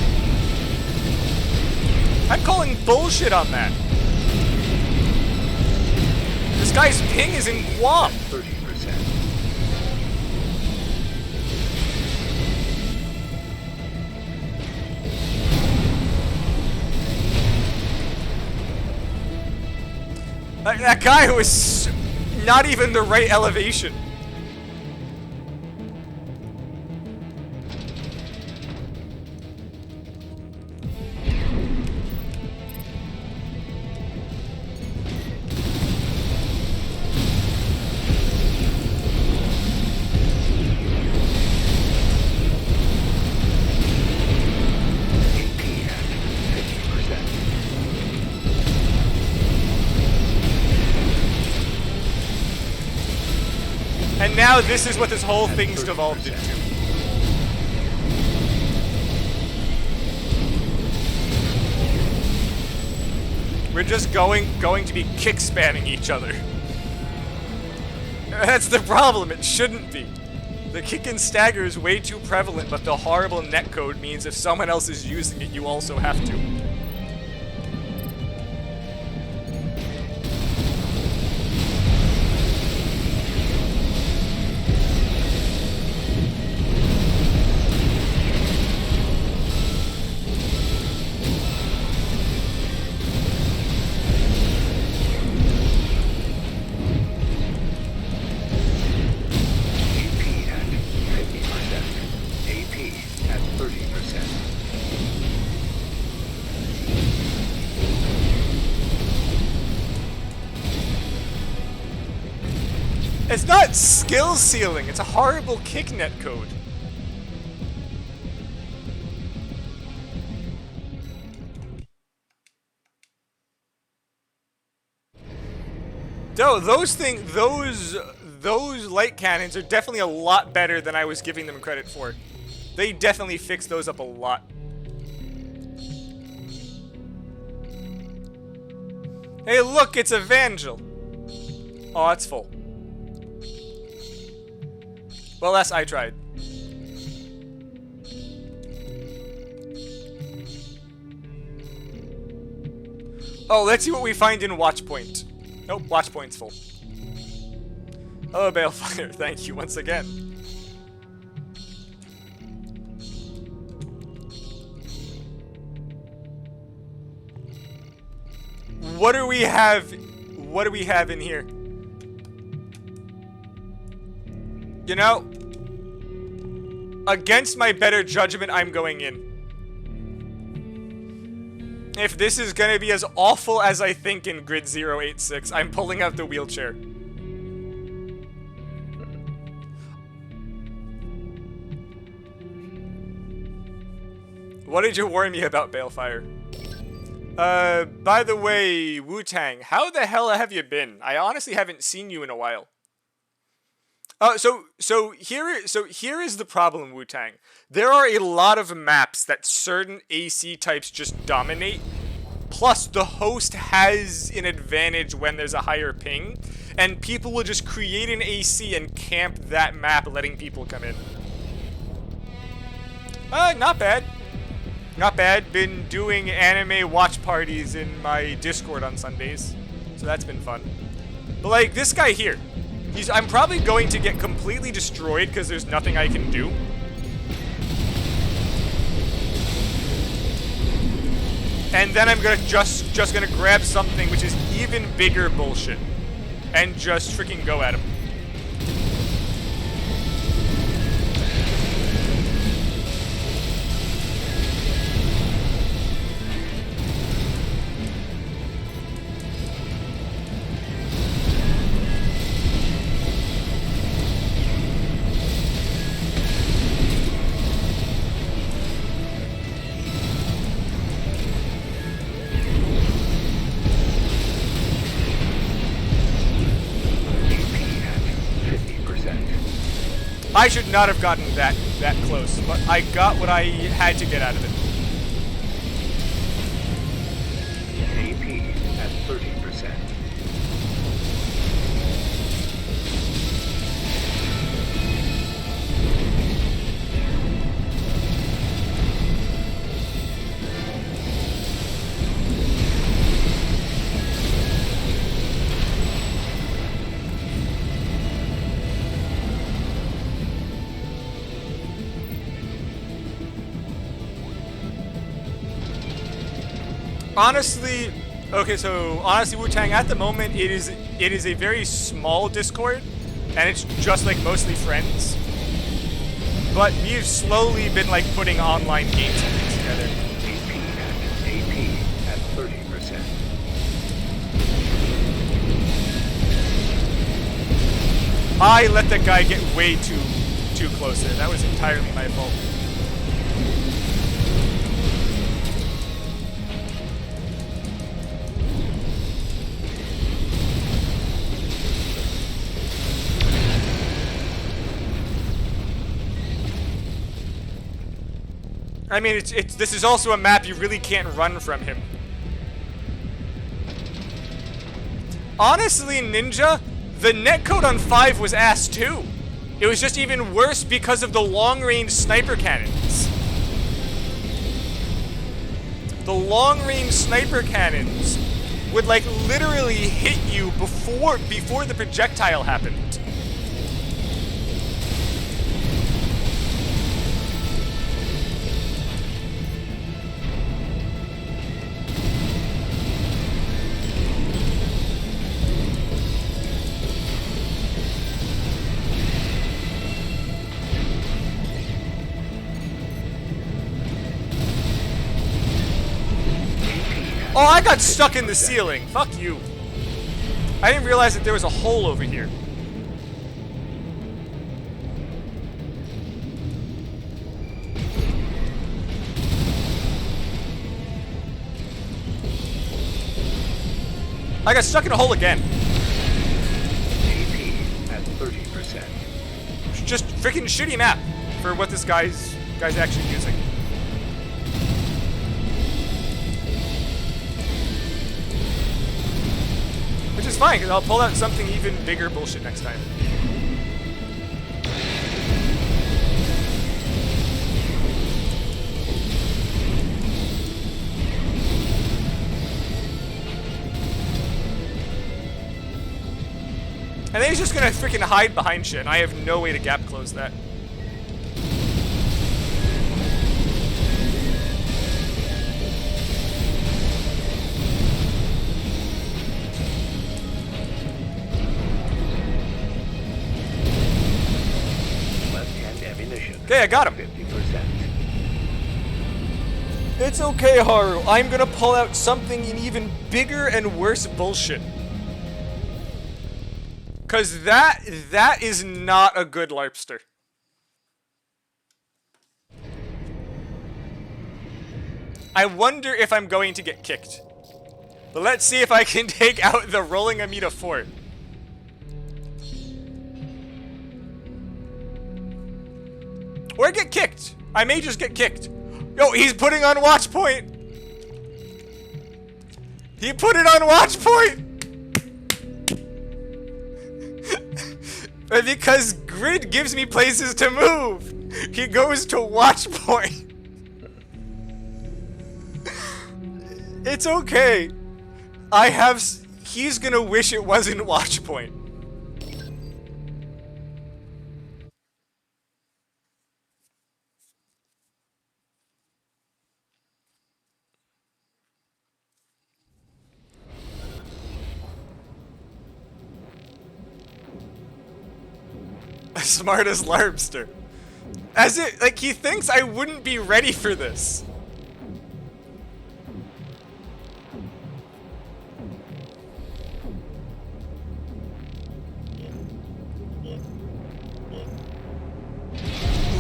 I'm calling bullshit on that. This guy's ping is in Guam. 30%. That guy was not even the right elevation. And now this is what this whole thing's devolved into. We're just going to be kick spamming each other. That's the problem, it shouldn't be. The kick and stagger is way too prevalent, but the horrible netcode means if someone else is using it, you also have to. It's not skill ceiling, it's a horrible kick net code. No, those light cannons are definitely a lot better than I was giving them credit for. They definitely fixed those up a lot. Hey look, it's Evangel. Oh, it's full. Well, I tried. Oh, let's see what we find in Watch Point. Nope, Watch Point's full. Hello, Balefire. Thank you once again. What do we have? What do we have in here? You know, against my better judgment, I'm going in. If this is gonna be as awful as I think in Grid 086, I'm pulling out the wheelchair. What did you warn me about, Balefire? By the way, Wu-Tang, how the hell have you been? I honestly haven't seen you in a while. So here is the problem, Wu-Tang. There are a lot of maps that certain AC types just dominate. Plus, the host has an advantage when there's a higher ping, and people will just create an AC and camp that map, letting people come in. Not bad. Not bad. Been doing anime watch parties in my Discord on Sundays, so that's been fun. But like this guy here, I'm probably going to get completely destroyed because there's nothing I can do. And then I'm gonna just gonna grab something which is even bigger bullshit and just freaking go at him. I should not have gotten that close, but I got what I had to get out of it. AP at 30%. Honestly, Wu-Tang, at the moment it is a very small Discord, and it's just like mostly friends. But we've slowly been like putting online games and things together. AP at 30%. I let that guy get way too close there. That was entirely my fault. I mean, this is also a map you really can't run from him. Honestly, Ninja, the netcode on 5 was ass too. It was just even worse because of the long-range sniper cannons. The long-range sniper cannons would like literally hit you before the projectile happened. Oh, I got stuck in the ceiling. Fuck you. I didn't realize that there was a hole over here. I got stuck in a hole again. AP at 30%. Just freaking shitty map for what this guy's actually using. Which is fine, because I'll pull out something even bigger bullshit next time. And then he's just gonna freaking hide behind shit, and I have no way to gap close that. Left-hand ammunition. Okay, I got him. 50%. It's okay, Haru. I'm gonna pull out something in even bigger and worse bullshit. Cause that is not a good LARPster. I wonder if I'm going to get kicked. But let's see if I can take out the rolling Amida fort. Or get kicked. I may just get kicked. Yo, he's putting on watch point. He put it on watch point. Because grid gives me places to move. He goes to watch point. It's okay. He's gonna wish it wasn't watch point. Smartest LARPster. As it, like, he thinks I wouldn't be ready for this.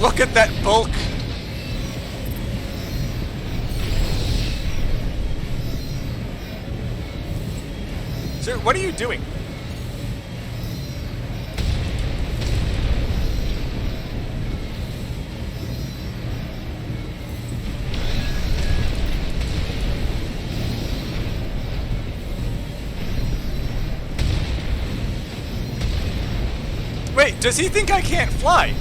Look at that bulk. Sir, what are you doing? Wait, does he think I can't fly?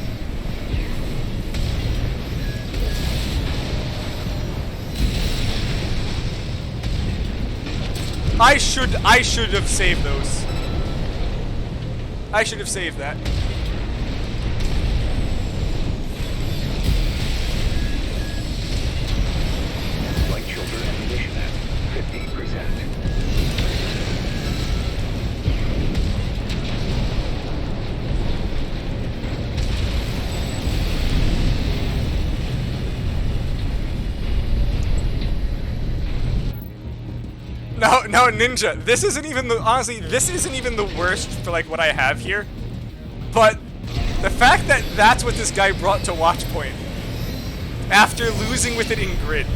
I should have saved those. I should have saved that. Light shoulder ammunition at 50%. No, Ninja, this isn't even the, honestly, this isn't even the worst for, like, what I have here. But the fact that that's what this guy brought to watch point, after losing with it in grid,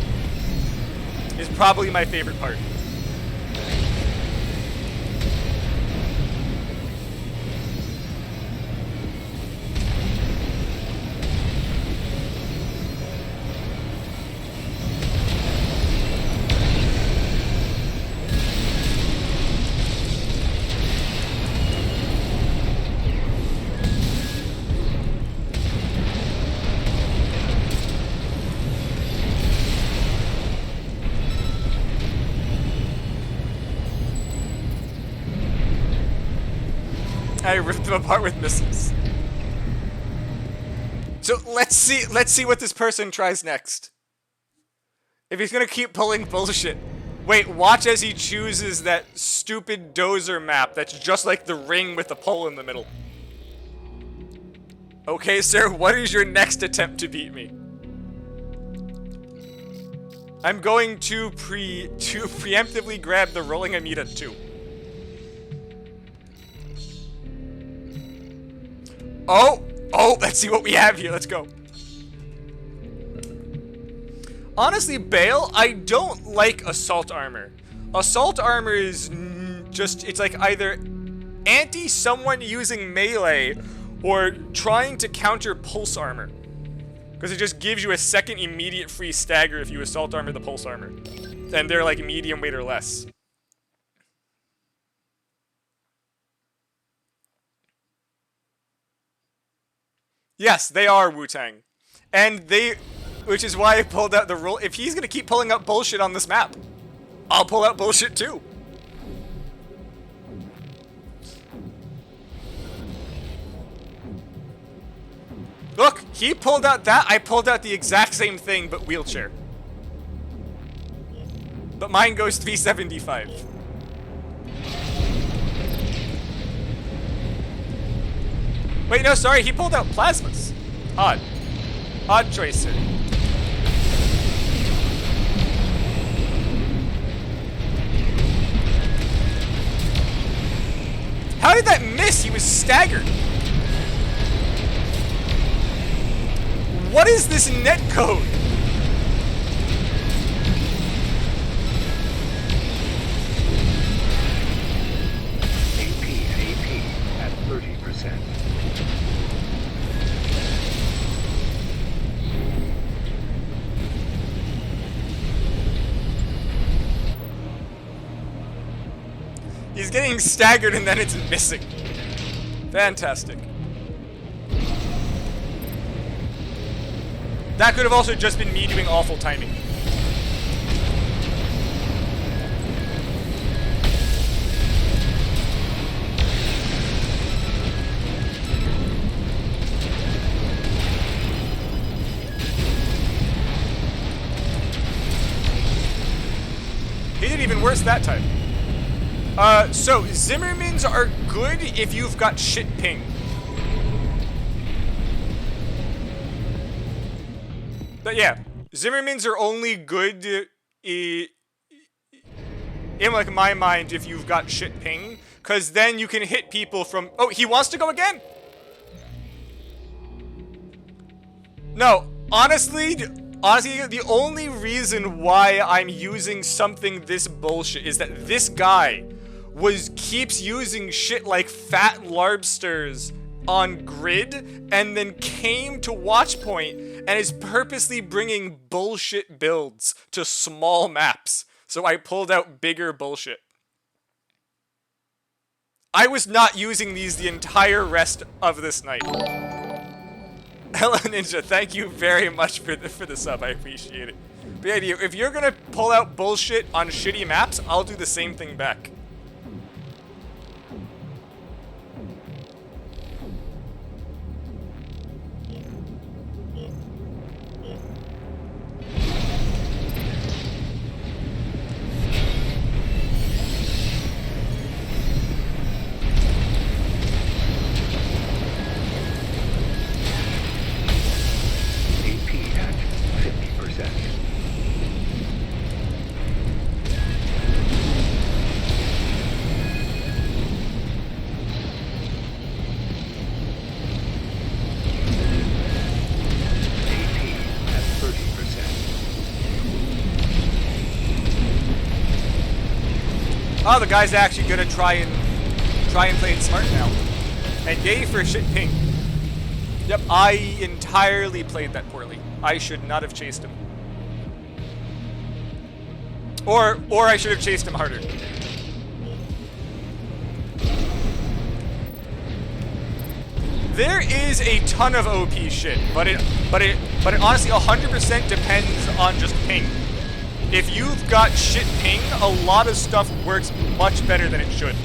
is probably my favorite part. I ripped them apart with missiles. So let's see what this person tries next. If he's gonna keep pulling bullshit. Wait, watch as he chooses that stupid dozer map that's just like the ring with the pole in the middle. Okay, sir, what is your next attempt to beat me? I'm going to preemptively grab the rolling Amida too. Oh, let's see what we have here. Let's go. Honestly, Bale, I don't like assault armor. Assault armor is just, it's like either anti someone using melee or trying to counter pulse armor. Because it just gives you a second immediate free stagger if you assault armor the pulse armor. And they're like medium weight or less. Yes, they are Wu-Tang. And which is why I pulled out the roll. If he's gonna keep pulling out bullshit on this map, I'll pull out bullshit too. Look, he pulled out that, I pulled out the exact same thing, but wheelchair. But mine goes 375. Wait, no, sorry, he pulled out plasmas. Odd. Odd choice, sir. How did that miss? He was staggered. What is this net code? AP at 30%. He's getting staggered and then it's missing. Fantastic. That could have also just been me doing awful timing. He did even worse that time. So Zimmermans are good if you've got shit ping. But yeah, Zimmermans are only good in like my mind if you've got shit ping, cause then you can hit people from. Oh, he wants to go again. No, honestly, the only reason why I'm using something this bullshit is that this guy keeps using shit like fat lobsters on grid and then came to Watchpoint and is purposely bringing bullshit builds to small maps. So I pulled out bigger bullshit. I was not using these the entire rest of this night. Hello Ninja, thank you very much for the sub, I appreciate it. But yeah, if you're gonna pull out bullshit on shitty maps, I'll do the same thing back. Oh, the guy's actually gonna try and play it smart now. And yay for shit ping. Yep, I entirely played that poorly. I should not have chased him. Or I should have chased him harder. There is a ton of OP shit, but it honestly 100% depends on just ping. If you've got shit ping, a lot of stuff works much better than it should.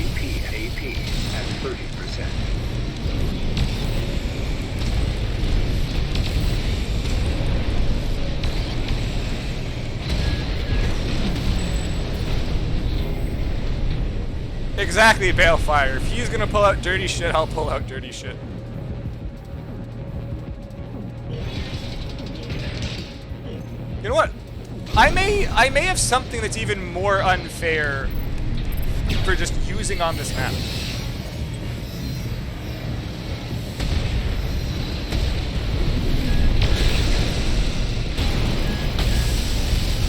AP at 30%. Exactly, Balefire. If he's gonna pull out dirty shit, I'll pull out dirty shit. You know what? I may have something that's even more unfair for just using on this map.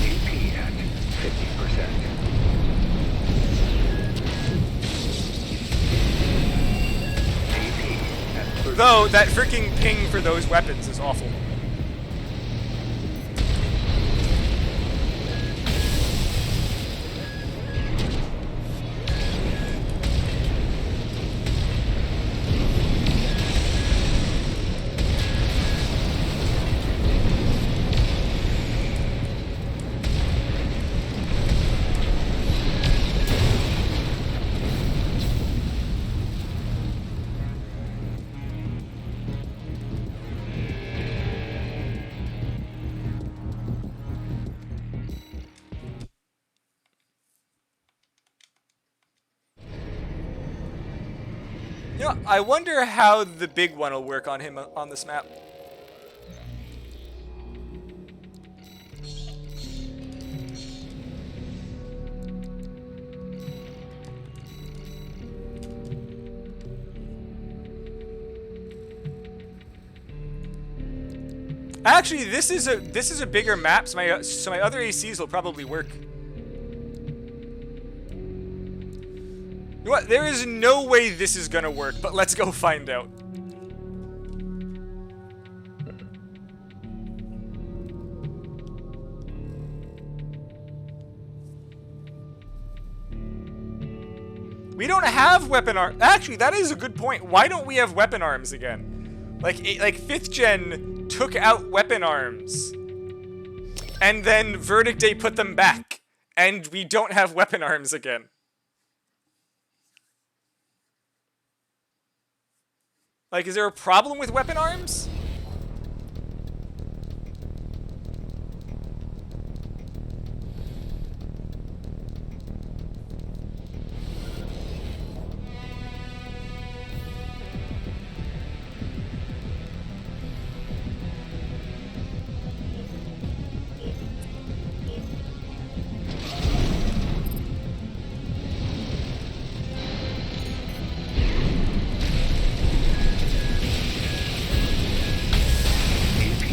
AP at 50%. Though, that freaking ping for those weapons is awful. You know, I wonder how the big one will work on him on this map. Actually, this is a bigger map, so my other ACs will probably work. You know what? There is no way this is gonna work, but let's go find out. We don't have weapon arms. Actually, that is a good point. Why don't we have weapon arms again? Like 5th gen took out weapon arms, and then Verdict Day put them back, and we don't have weapon arms again. Like, is there a problem with weapon arms?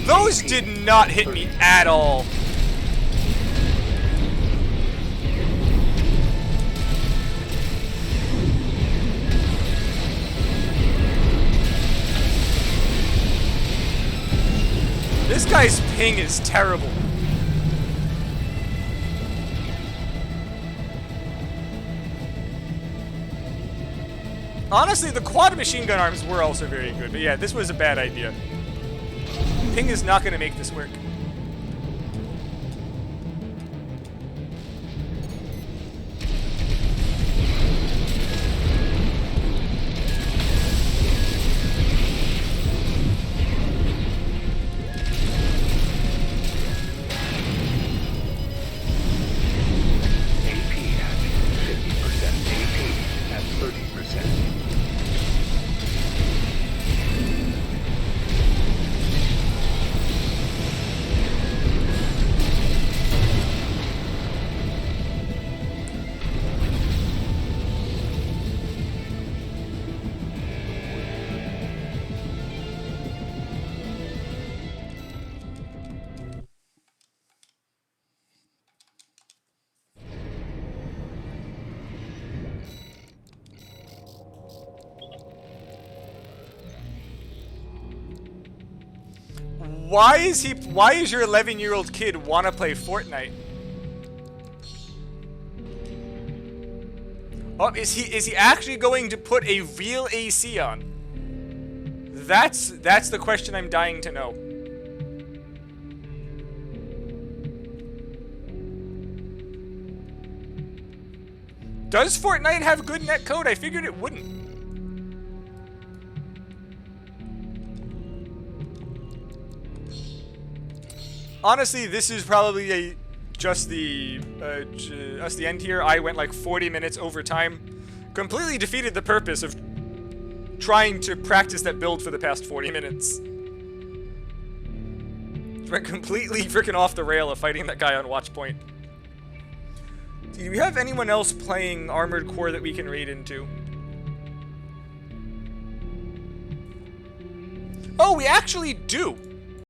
Those did not hit me at all. This guy's ping is terrible. Honestly, the quad machine gun arms were also very good, but yeah, this was a bad idea. Ping is not going to make this work. AP at 50%. AP at 30%. Why is your 11-year-old kid wanna play Fortnite? Oh, is he actually going to put a real AC on? That's the question I'm dying to know. Does Fortnite have good netcode? I figured it wouldn't. Honestly, this is probably just the end here. I went like 40 minutes over time. Completely defeated the purpose of trying to practice that build for the past 40 minutes. Went completely freaking off the rail of fighting that guy on watch point. Do we have anyone else playing Armored Core that we can raid into? Oh, we actually do!